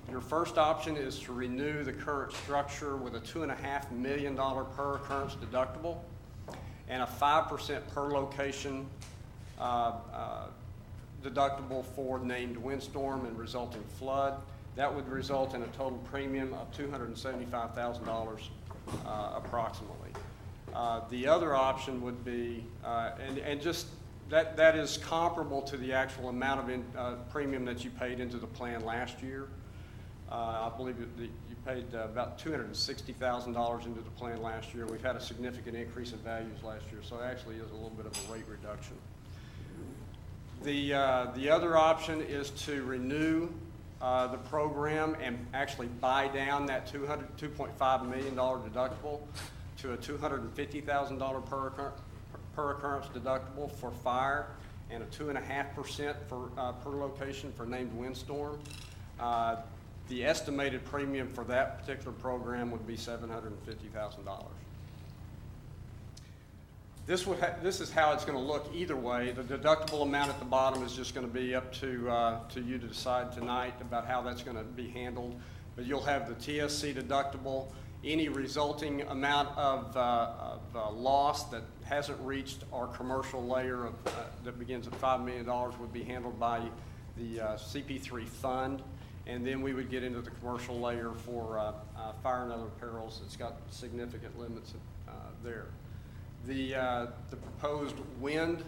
Your first option is to renew the current structure with a $2.5 million per occurrence deductible and a 5% per location deductible for named windstorm and resulting flood. That would result in a total premium of $275,000 approximately. The other option would be, and just that is comparable to the actual amount of premium that you paid into the plan last year. I believe that you paid about $260,000 into the plan last year. We've had a significant increase in values last year, so it actually is a little bit of a rate reduction. The other option is to renew the program and actually buy down that $2.5 million deductible to a $250,000 per occurrence deductible for fire and a 2.5% per location for named windstorm. The estimated premium for that particular program would be $750,000. This is how it's going to look either way. The deductible amount at the bottom is just going to be up to you to decide tonight about how that's going to be handled. But you'll have the TSC deductible. Any resulting amount of loss that hasn't reached our commercial layer that begins at $5 million would be handled by the CP3 fund. And then we would get into the commercial layer for fire and other perils. It's got significant limits there. The proposed wind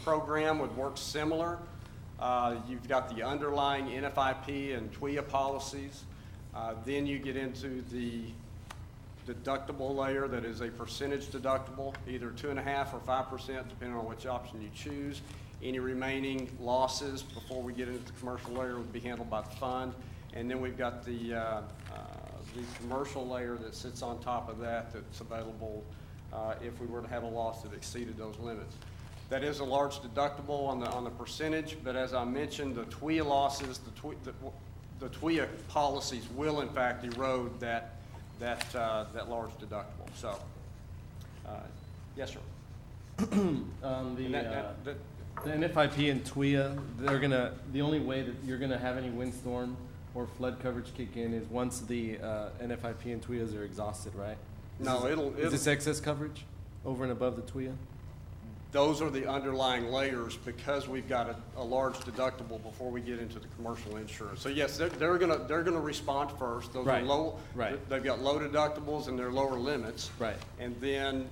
program would work similar. You've got the underlying NFIP and TWIA policies. Then you get into the deductible layer that is a percentage deductible, either 2.5% or 5%, depending on which option you choose. Any remaining losses before we get into the commercial layer would be handled by the fund. And then we've got the commercial layer that sits on top of that that's available if we were to have a loss that exceeded those limits. That is a large deductible on the percentage, but as I mentioned, the TWIA losses, the TWIA policies will in fact erode that large deductible. So, yes, sir. The NFIP and TWIA, the only way that you're gonna have any windstorm or flood coverage kick in is once the NFIP and TWIAs are exhausted, right? No, Is this excess coverage over and above the TWIA? Those are the underlying layers because we've got a large deductible before we get into the commercial insurance. So yes, they're gonna respond first. Those Right. are low. Right. They've got low deductibles and they're lower limits. Right. And then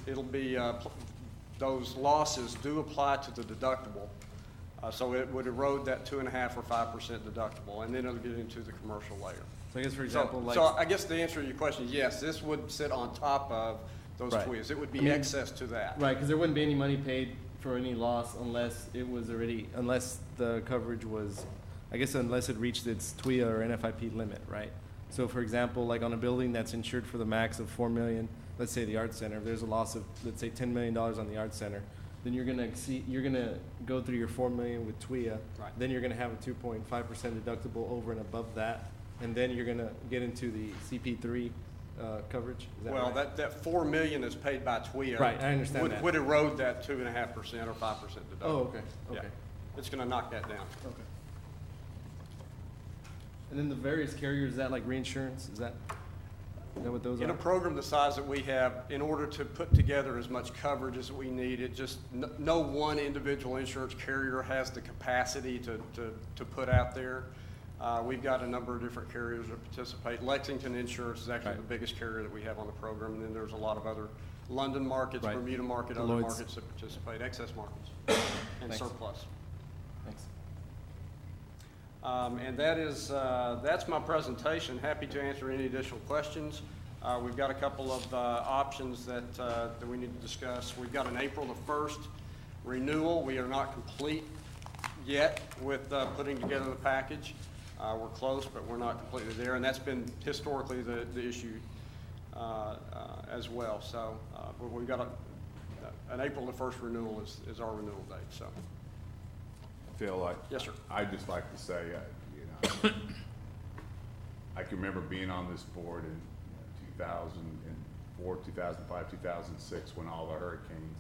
it'll be those losses do apply to the deductible. So it would erode that 2.5% or 5% deductible, and then it'll get into the commercial layer. So I guess, for example, So I guess the answer to your question is yes, this would sit on top of those Right. TWIAs. It would be I mean, excess to that. Right, because there wouldn't be any money paid for any loss unless the coverage was, I guess unless it reached its TWIA or NFIP limit, right? So for example, like on a building that's insured for the max of $4 million, let's say the Arts Center, if there's a loss of, let's say $10 million on the Arts Center, then you're gonna go through your $4 million with TWIA. Right. Then you're gonna have a 2.5% deductible over and above that, and then you're gonna get into the CP3 coverage. Is that Well, right? that $4 million is paid by TWIA. Right, I understand that. Would erode that 2.5% or 5% deductible. Oh, okay, Yeah. okay. It's gonna knock that down. Okay. And then the various carriers, is that like reinsurance? Is that what those are? In a program the size that we have, in order to put together as much coverage as we need, it just, no one individual insurance carrier has the capacity to put out there. We've got a number of different carriers that participate. Lexington Insurance is actually Right. the biggest carrier that we have on the program, and then there's a lot of other London markets, Right. Bermuda market, The other Lloyd's. markets that participate, excess markets, and Thanks. surplus. Thanks. And that's my presentation. Happy to answer any additional questions. We've got a couple of options that we need to discuss. We've got an April the 1st renewal. We are not complete yet with putting together the package. We're close, but we're not completely there, and that's been historically the issue as well. So we've got an April the 1st renewal is our renewal date. So. Phil, Yes, sir. I'd just like to say, I can remember being on this board in 2004, 2005, 2006, when all the hurricanes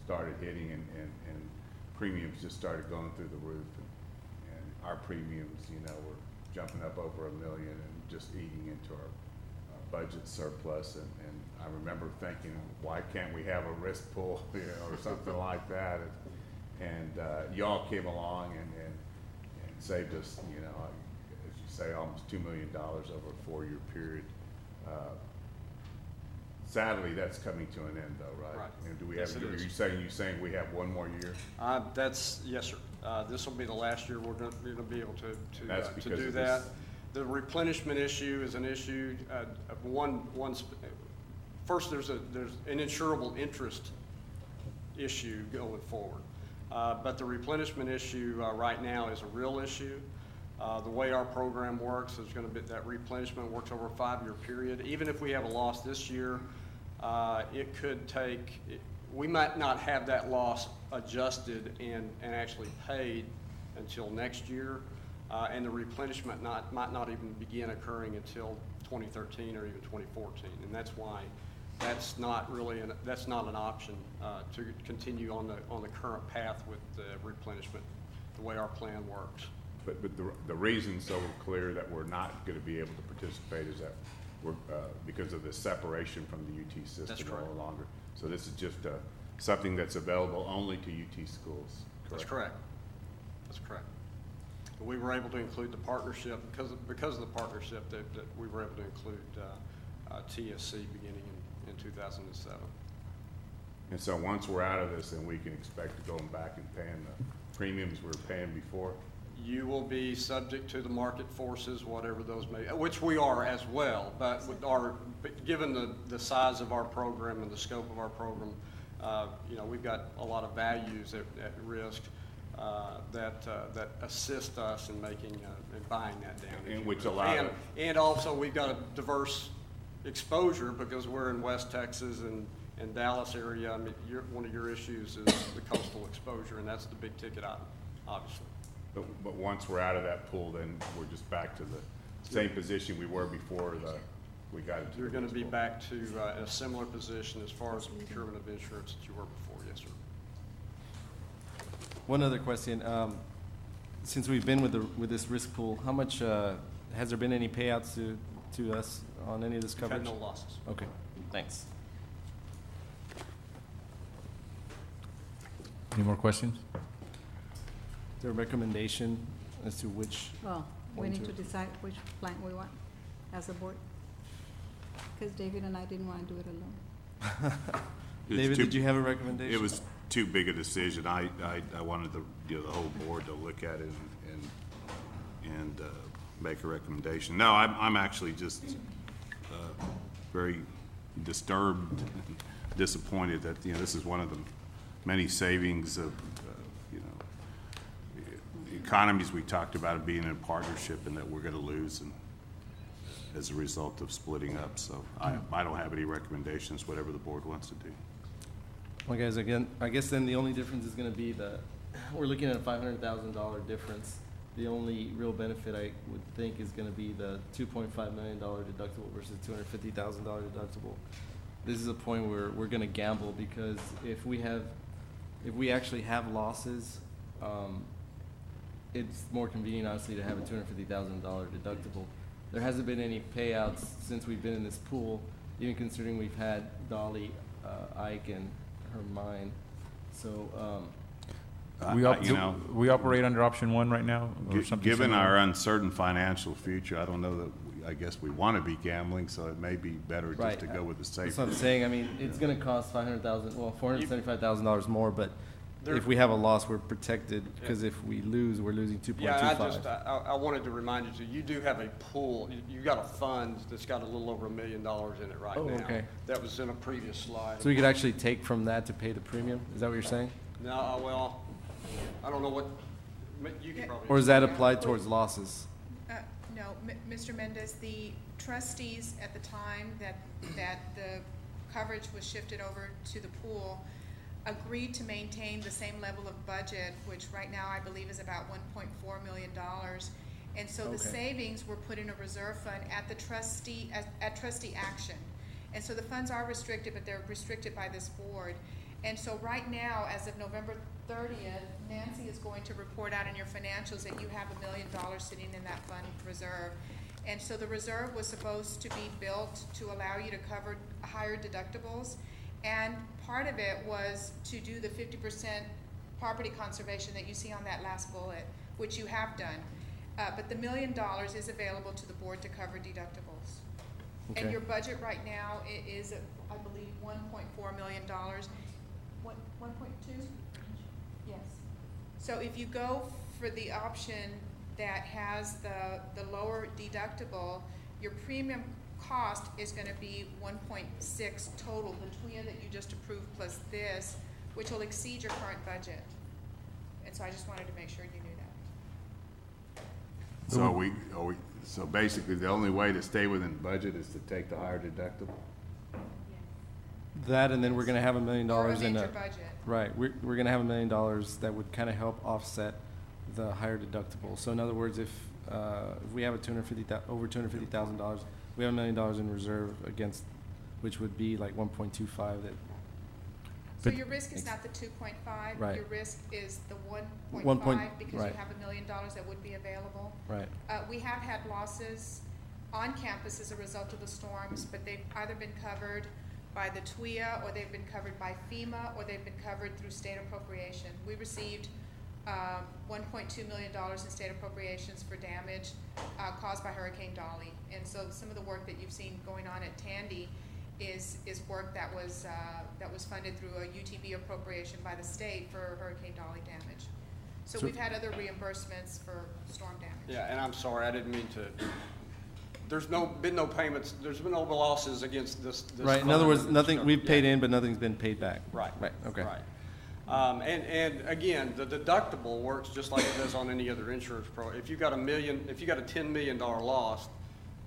started hitting and premiums just started going through the roof. And our premiums, were jumping up over $1 million and just eating into our budget surplus. And I remember thinking, why can't we have a risk pool, or something like that? And y'all came along and saved us, as you say, almost $2 million over a 4-year period. Sadly, that's coming to an end, though, right? Right. And do we Yes, have? it Are is. you saying we have one more year? Yes, sir. This will be the last year we're going to be able That's to because do of that. this. The replenishment issue is an issue. First, there's an insurable interest issue going forward. But the replenishment issue right now is a real issue. The way our program works is going to be that replenishment works over a 5-year period. Even if we have a loss this year, it could take, we might not have that loss adjusted and actually paid until next year. And the replenishment might not even begin occurring until 2013 or even 2014. And that's why that's not an option to continue on the current path with the replenishment, the way our plan works. But the reason, so we're clear that we're not going to be able to participate, is that we're because of the separation from the UT system. That's correct. No longer. So this is just something that's available only to UT schools. Correct? That's correct. That's correct. We were able to include the partnership because of the partnership that we were able to include TSC beginning in 2007. And so once we're out of this, then we can expect to go back and paying the premiums we were paying before? You will be subject to the market forces, whatever those may, which we are as well, but given the size of our program and the scope of our program, we've got a lot of values at risk that assist us in making, in buying that down. And which a lot of. And also, we've got a diverse exposure because we're in West Texas and Dallas area. I mean, one of your issues is the coastal exposure, and that's the big ticket item, obviously. But once we're out of that pool, then we're just back to the same position we were before we got into. You're going to be back to a similar position as far as the procurement of insurance that you were before, yes, sir. One other question. Since we've been with this risk pool, how much has there been any payouts to us on any of this coverage? We've had no losses. Okay, thanks. Any more questions? Is there a recommendation as to which? Well, we need to decide which plan we want as a board. Because David and I didn't want to do it alone. David, did you have a recommendation? It was too big a decision. I wanted the whole board to look at it and make a recommendation. No, I'm actually just very disturbed, disappointed that this is one of the many savings of economies we talked about being in a partnership and that we're going to lose as a result of splitting up. So I don't have any recommendations, whatever the board wants to do. Well, guys, again, I guess then the only difference is going to be we're looking at a $500,000 difference. The only real benefit I would think is going to be the $2.5 million deductible versus $250,000 deductible. This is a point where we're going to gamble because if we actually have losses, it's more convenient, honestly, to have a $250,000 deductible. There hasn't been any payouts since we've been in this pool, even considering we've had Dolly, Ike, and Hermine. So, we operate under option one right now, or something given similar? our uncertain financial future, I don't know that I guess we want to be gambling, so it may be better just to go with the safe. That's what I'm saying. I mean, it's going to cost $475,000 more, but if we have a loss, we're protected because if we lose, we're losing 2.25. Yeah, I wanted to remind you, you do have a pool. You've got a fund that's got a little over $1 million in it right now. Okay. That was in a previous slide. So we could actually take from that to pay the premium? Is that what you're saying? No, well, I don't know what, you can probably. Or is that applied towards losses? No, Mr. Mendez, the trustees at the time that the coverage was shifted over to the pool agreed to maintain the same level of budget, which right now I believe is about $1.4 million. And so the savings were put in a reserve fund at the trustee, at trustee action. And so the funds are restricted, but they're restricted by this board. And so right now, as of November 30th, Nancy is going to report out in your financials that you have $1 million sitting in that fund reserve. And so the reserve was supposed to be built to allow you to cover higher deductibles. And part of it was to do the 50% property conservation that you see on that last bullet, which you have done. But the $1 million is available to the board to cover deductibles. Okay. And your budget right now is, I believe, $1.4 million. 1.2? Yes. So if you go for the option that has the lower deductible, your premium cost is going to be 1.6 total, the TWIA that you just approved plus this, which will exceed your current budget. And so I just wanted to make sure you knew that. So basically the only way to stay within budget is to take the higher deductible? That, and then we're going to have $1 million in a budget. Right, we're going to have $1 million that would kind of help offset the higher deductible. So in other words, if we have over $250,000, we have $1 million in reserve against, which would be like 1.25. So your risk is not the 2.5. Right. Your risk is the 1.5 because right. you have $1 million that would be available. Right. We have had losses on campus as a result of the storms, but they've either been covered by the TWIA, or they've been covered by FEMA, or they've been covered through state appropriation. We received $1.2 million in state appropriations for damage caused by Hurricane Dolly. And so some of the work that you've seen going on at Tandy is work that was funded through a UTB appropriation by the state for Hurricane Dolly damage. So we've had other reimbursements for storm damage. Yeah, and I'm sorry, I didn't mean to, there's been no payments, there's been no losses against this. Right, in other words, nothing, we've paid in, but nothing's been paid back. Right. Right, okay. Right. And again, the deductible works just like it does on any other insurance program. If you got a $10 million loss,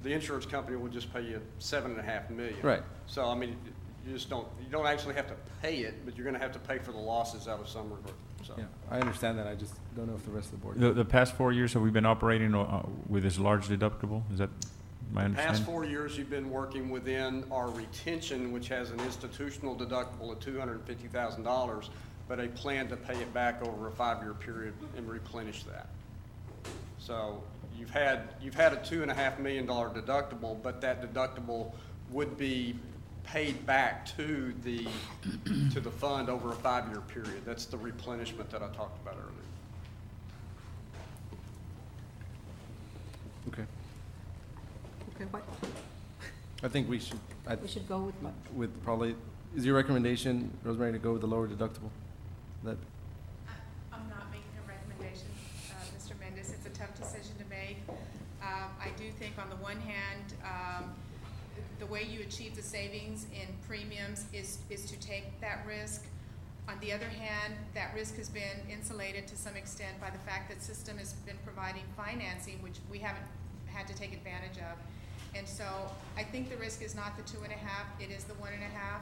the insurance company will just pay you $7.5 million. Right. So, I mean, you don't actually have to pay it, but you're gonna have to pay for the losses out of some regard, so. Yeah, I understand that, I just don't know if the rest of the board. The past 4 years, have we been operating with this large deductible? Is that my understanding? Past 4 years, you've been working within our retention, which has an institutional deductible of $250,000, but a plan to pay it back over a 5-year period and replenish that. So you've had a $2.5 million deductible, but that deductible would be paid back to the fund over a 5-year period. That's the replenishment that I talked about earlier. Okay. Okay, what? I think we should. We should go with what? With probably, is your recommendation, Rosemary, to go with the lower deductible? That, I'm not making a recommendation, Mr. Mendez. It's a tough decision to make. I do think on the one hand, the way you achieve the savings in premiums is to take that risk. On the other hand, that risk has been insulated to some extent by the fact that system has been providing financing, which we haven't had to take advantage of. And so I think the risk is not the 2.5, it is the 1.5.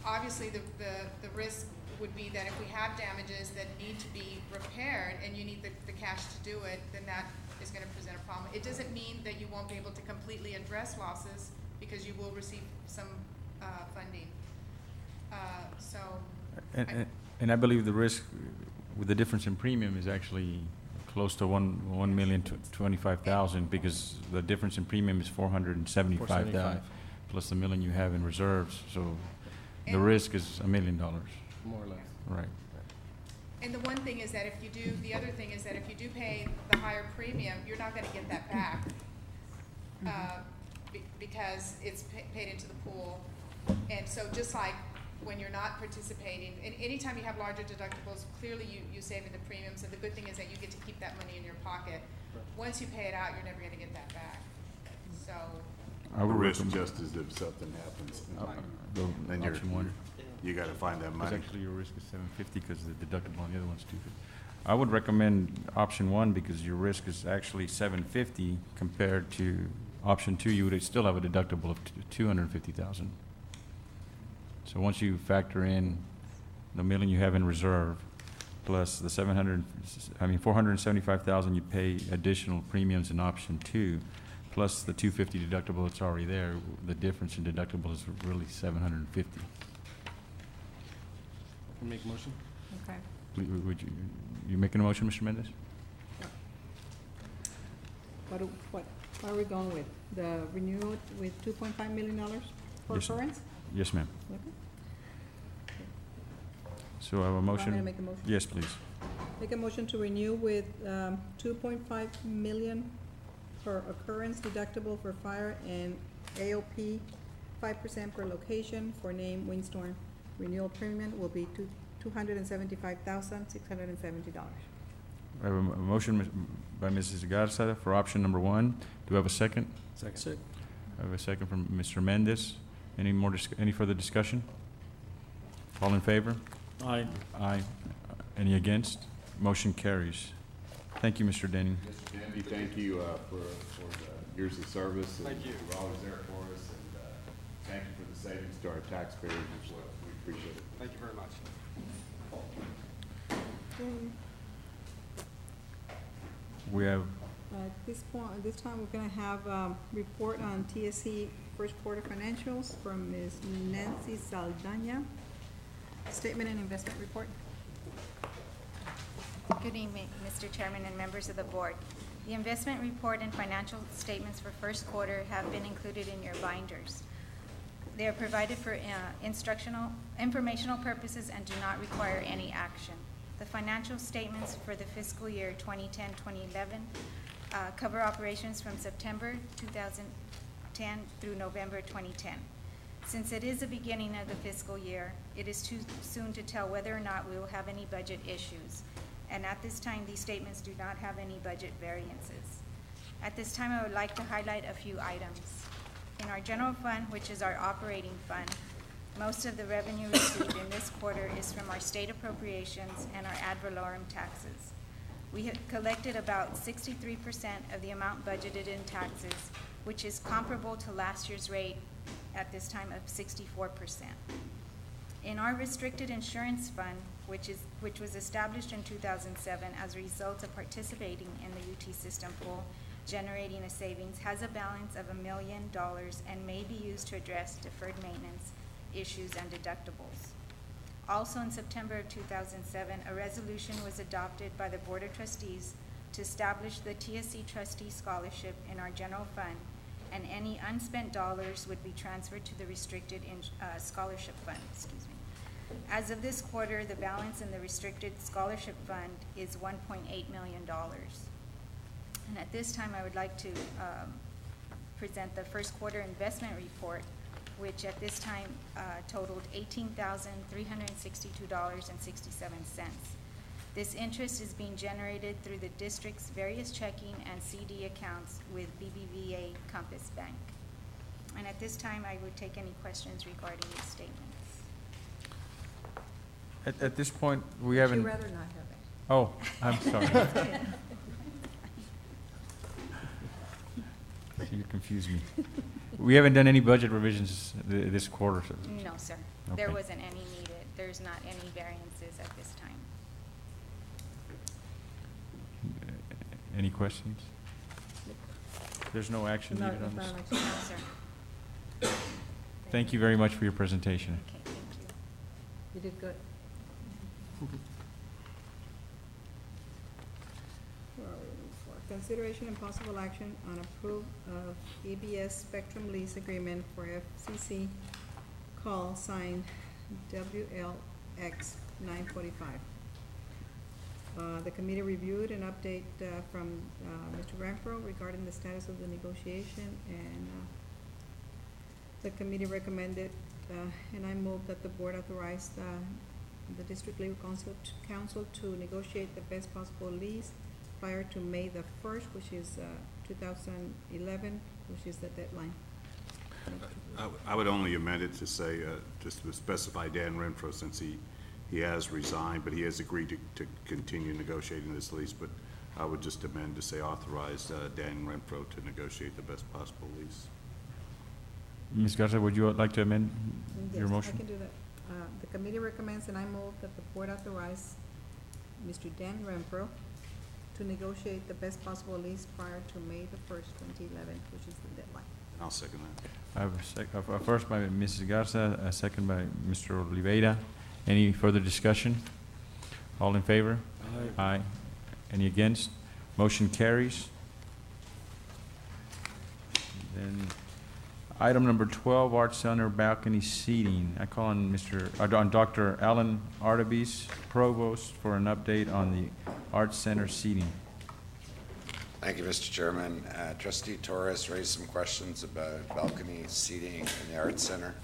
Obviously, the risk would be that if we have damages that need to be repaired and you need the cash to do it, then that is going to present a problem. It doesn't mean that you won't be able to completely address losses because you will receive some funding. And I believe the risk with the difference in premium is actually close to 1,025,000 because the difference in premium is 475,000 plus the $1 million you have in reserves. So the risk is $1 million. more or less. Right. And the one thing is that the other thing is that if you do pay the higher premium, you're not going to get that back because it's paid into the pool. And so just like when you're not participating, and anytime you have larger deductibles, clearly you save in the premiums, and the good thing is that you get to keep that money in your pocket. Once you pay it out, you're never going to get that back. So I would risk just as if something happens, then you got to find that money. Because actually your risk is 750 because the deductible on the other one's 250. I would recommend option 1 because your risk is actually 750 compared to option 2. You would still have a deductible of 250,000. So once you factor in the $1 million you have in reserve, plus the 475,000 you pay additional premiums in option 2, plus the 250 deductible that's already there, the difference in deductible is really 750. Can you make a motion? Okay. Would you making a motion, Mr. Mendez? What are we going with? The renewal with $2.5 million for Yes. occurrence? Yes, ma'am. Okay. So I have a motion. Want me to make a motion? Yes, please. Make a motion to renew with $2.5 million for occurrence deductible for fire and AOP 5% per location for name windstorm. Renewal premium will be $275,670. I have a motion by Mrs. Garza for option number 1. Do I have a second? Second. I have a second from Mr. Mendez. Any further discussion? All in favor? Aye. Aye. Any against? Motion carries. Thank you, Mr. Denning. Mr. Denby, thank you for the years of service. Thank you. You're always there for us, and thank you for the savings to our taxpayers as well. We appreciate it. Thank you very much. We have, At this time, we're going to have report on TSC first quarter financials from Ms. Nancy Saldana. Statement and investment report. Good evening, Mr. Chairman and members of the board. The investment report and financial statements for first quarter have been included in your binders. They are provided for informational purposes and do not require any action. The financial statements for the fiscal year 2010-2011 cover operations from September 2010 2010 through November 2010. Since it is the beginning of the fiscal year, it is too soon to tell whether or not we will have any budget issues. And at this time, these statements do not have any budget variances. At this time, I would like to highlight a few items. In our general fund, which is our operating fund, most of the revenue received in this quarter is from our state appropriations and our ad valorem taxes. We have collected about 63% of the amount budgeted in taxes, which is comparable to last year's rate at this time of 64%. In our restricted insurance fund, which was established in 2007 as a result of participating in the UT system pool, generating a savings, has a balance of $1 million and may be used to address deferred maintenance issues and deductibles. Also in September of 2007, a resolution was adopted by the Board of Trustees to establish the TSC Trustee Scholarship in our general fund, and any unspent dollars would be transferred to the restricted scholarship fund. Excuse me. As of this quarter, the balance in the restricted scholarship fund is $1.8 million. And at this time, I would like to present the first quarter investment report, which at this time totaled $18,362.67. This interest is being generated through the district's various checking and CD accounts with BBVA Compass Bank. And at this time, I would take any questions regarding these statements. At this point, we haven't. Would you rather not have it? Oh, I'm sorry. You confused me. We haven't done any budget revisions this quarter. So. No, sir. Okay. There wasn't any needed. There's not any variances at this time. Any questions? There's no action needed on this. No, sir. Thank you very much for your presentation. Okay, thank you. You did good. For consideration and possible action on approve of EBS Spectrum lease agreement for FCC call signed WLX 945. The committee reviewed an update from Mr. Renfro regarding the status of the negotiation, and the committee recommended, and I move that the board authorize the district legal counsel to negotiate the best possible lease prior to May the 1st, which is 2011, which is the deadline. I would only amend it to say, just to specify Dan Renfro, since he has resigned, but he has agreed to continue negotiating this lease, but I would just amend to say authorize Dan Renfro to negotiate the best possible lease. Ms. Garza, would you like to amend your motion? Yes, I can do that. The committee recommends, and I move that the board authorize Mr. Dan Renfro to negotiate the best possible lease prior to May the 1st, 2011, which is the deadline. And I'll second that. I have a first by Mrs. Garza, a second by Mr. Oliveira. Any further discussion? All in favor? Aye. Aye. Any against? Motion carries. Then item number 12, Arts Center balcony seating. I call on Dr. Alan Artebis, Provost, for an update on the Arts Center seating. Thank you, Mr. Chairman. Trustee Torres raised some questions about balcony seating in the Arts Center.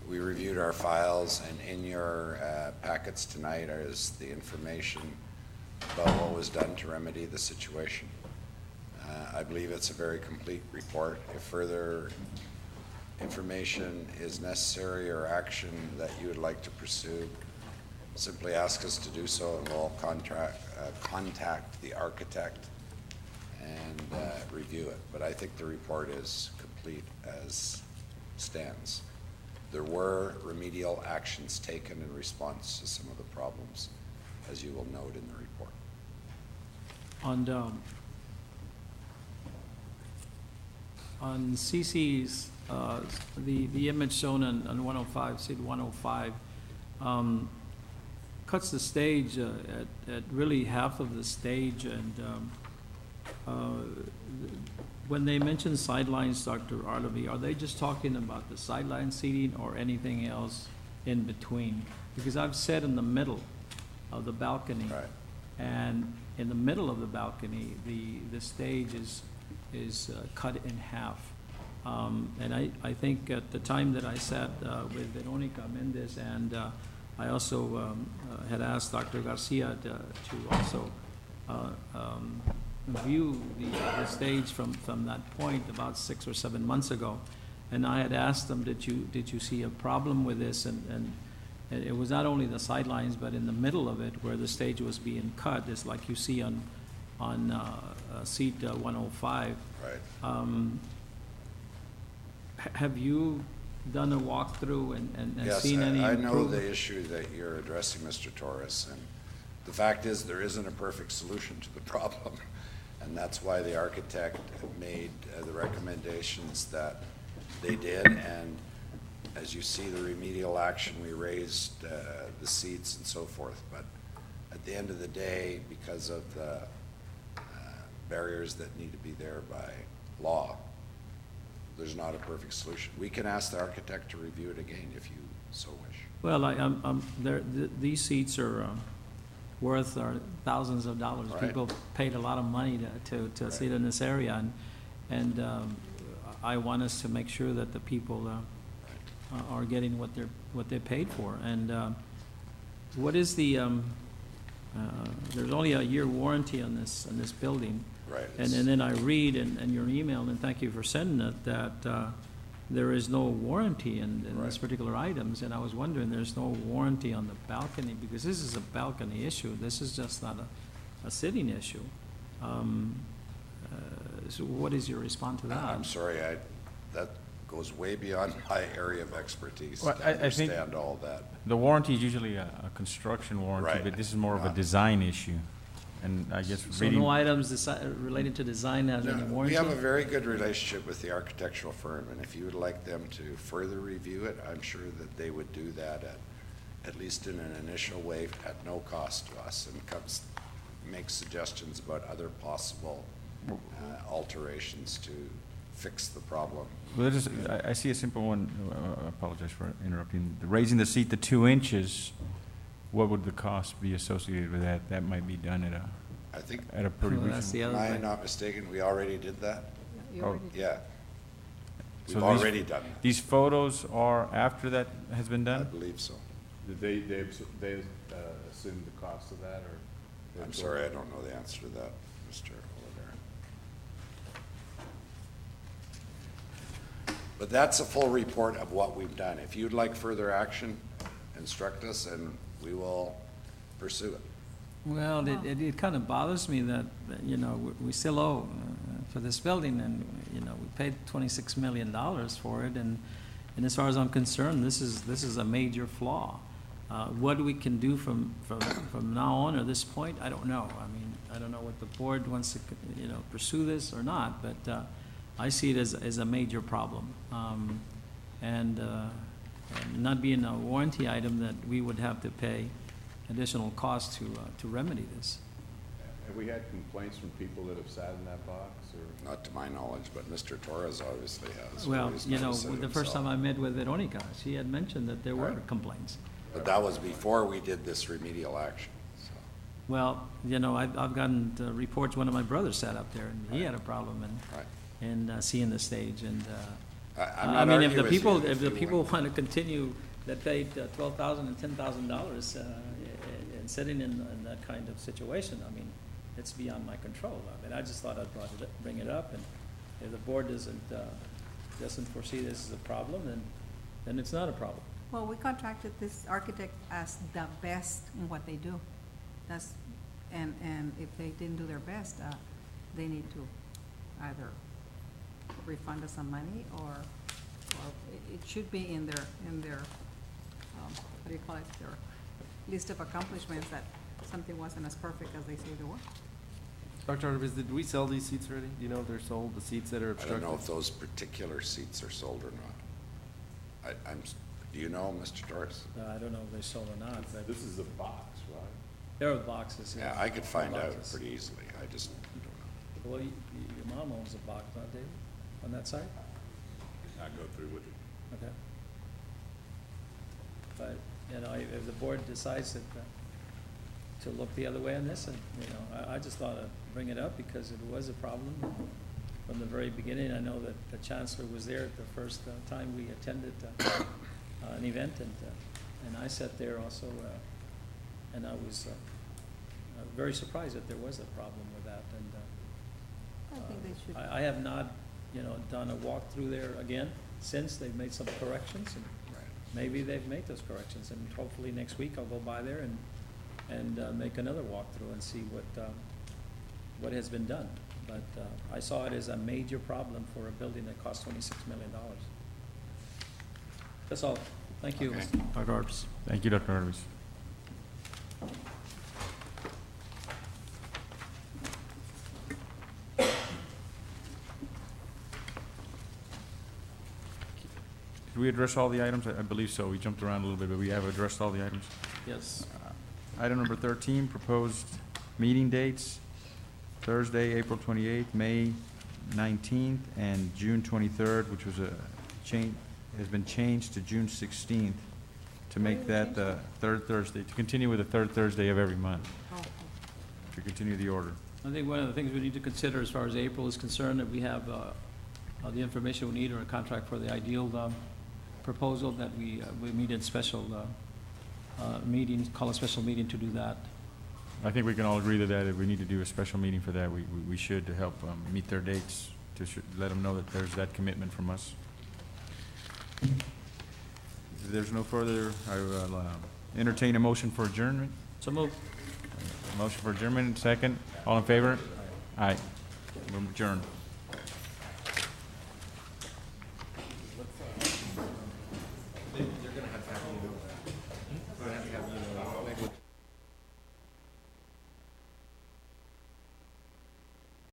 We reviewed our files, and in your packets tonight is the information about what was done to remedy the situation. I believe it's a very complete report. If further information is necessary or action that you would like to pursue, simply ask us to do so, and we'll contact the architect and review it. But I think the report is complete as stands. There were remedial actions taken in response to some of the problems, as you will note in the report. On CC's, the image shown on 105, SID 105, cuts the stage at really half of the stage, and when they mention sidelines, Dr. Arleby, are they just talking about the sideline seating or anything else in between? Because I've sat in the middle of the balcony, right, and in the middle of the balcony, the stage is cut in half. And I think at the time that I sat with Veronica Mendez, and I also had asked Dr. Garcia to also view the stage from that point about 6 or 7 months ago. And I had asked them, did you see a problem with this? And it was not only the sidelines, but in the middle of it where the stage was being cut. It's like you see on seat 105. Right. Have you done a walkthrough and Yes, seen any I know improvement? the issue that you're addressing, Mr. Torres, and the fact is there isn't a perfect solution to the problem. And that's why the architect made the recommendations that they did. And as you see, the remedial action, we raised the seats and so forth. But at the end of the day, because of the barriers that need to be there by law, there's not a perfect solution. We can ask the architect to review it again if you so wish. Well, these seats are worth thousands of dollars. Right. People paid a lot of money to Right. sit in this area, and I want us to make sure that the people are getting what they paid for. And what is the? There's only a year warranty on this building. Right. And then I read in your email, and thank you for sending it, that there is no warranty in these particular items. And I was wondering, there's no warranty on the balcony, because this is a balcony issue. This is just not a sitting issue. So what is your response to that? I'm sorry, that goes way beyond my area of expertise Well, to I think understand all that. The warranty is usually a construction warranty, Right. but this is more of a design issue. And I guess So reading. no items related to design has any No, warranty? we have a very good relationship with the architectural firm, and if you would like them to further review it, I'm sure that they would do that at least in an initial way at no cost to us, and make suggestions about other possible alterations to fix the problem. Well, I see a simple one. I apologize for interrupting. Raising the seat to 2 inches, what would the cost be associated with that? That might be done I think, at a pretty Well, that's the reasonable. other am I thing. not mistaken, we already did that? You already did. Yeah. So We've these- already done that. These photos are after that has been I done? believe so. Did they assume the cost of that, or? I'm sorry, I don't know the answer to that, Mr. Oliver. But that's a full report of what we've done. If you'd like further action, instruct us and we will pursue it. Well, it kind of bothers me that, you know, we still owe for this building, and, you know, we paid $26 million for it, and as far as I'm concerned, this is a major flaw. What we can do from now on or this point, I don't know. I mean, I don't know what the board wants to, you know, pursue this or not, but I see it as a major problem. And not being a warranty item, that we would have to pay additional costs to remedy this. Have we had complaints from people that have sat in that box, or? Not to my knowledge, but Mr. Torres obviously has. Well, He's you know, noticed it the first himself. time I met with Veronica, she had mentioned that there were Right. complaints. But that was before we did this remedial action, so. Well, you know, I've gotten reports, one of my brothers sat up there, and he had a problem Right. in seeing the stage, and I'm I not mean, if arguing the with you people, if if the you people want. want to continue, that paid $12,000 and $10,000 and sitting in that kind of situation, I mean, it's beyond my control. I mean, I just thought I'd bring it up, and if the board doesn't foresee this as a problem, then it's not a problem. Well, we contracted this architect as the best in what they do. And if they didn't do their best, they need to either refund us some money, or it should be in their, what do you call it, their list of accomplishments, that something wasn't as perfect as they say they were. Dr. Artemis, did we sell these seats already? Do you know if they're sold, the seats that are I obstructed? don't know if those particular seats are sold or not. Do you know, Mr. Torres? I don't know if they sold or not, but This is a box, right? there are boxes. Yeah, I could find out Boxes. pretty easily. I just don't know. Well, your mom owns a box, not David, on that side? I go through with it. Okay. But, you know, if the board decides that, to look the other way on this, and, you know, I just thought I'd bring it up because it was a problem. from the very beginning. I know that the chancellor was there the first time we attended an event, and I sat there also, and I was very surprised that there was a problem with that. And I think they should. I have not, done a walkthrough there again since. They've made some corrections, and maybe they've made those corrections, and hopefully next week I'll go by there and make another walkthrough and see what has been done. But I saw it as a major problem for a building that cost $26 million. That's all. Thank you, Okay. Dr. Arbus. Thank you, Dr. Arbus. Did we address all the items? I believe so. We jumped around a little bit, but we have addressed all the items. Yes. Item number 13, proposed meeting dates, Thursday, April 28th, May 19th, and June 23rd, which was has been changed to June 16th to make that the third Thursday, to continue with the third Thursday of every month, to continue the order. I think one of the things we need to consider as far as April is concerned, that we have the information we need or a contract for the ideal proposal, that we meet in special meetings, call a special meeting to do that. I think we can all agree that if we need to do a special meeting for that, we should, to help meet their dates, to let them know that there's that commitment from us. If there's no further, I will entertain a motion for adjournment. So moved. Motion for adjournment, second. All in favor? Aye. We're adjourned.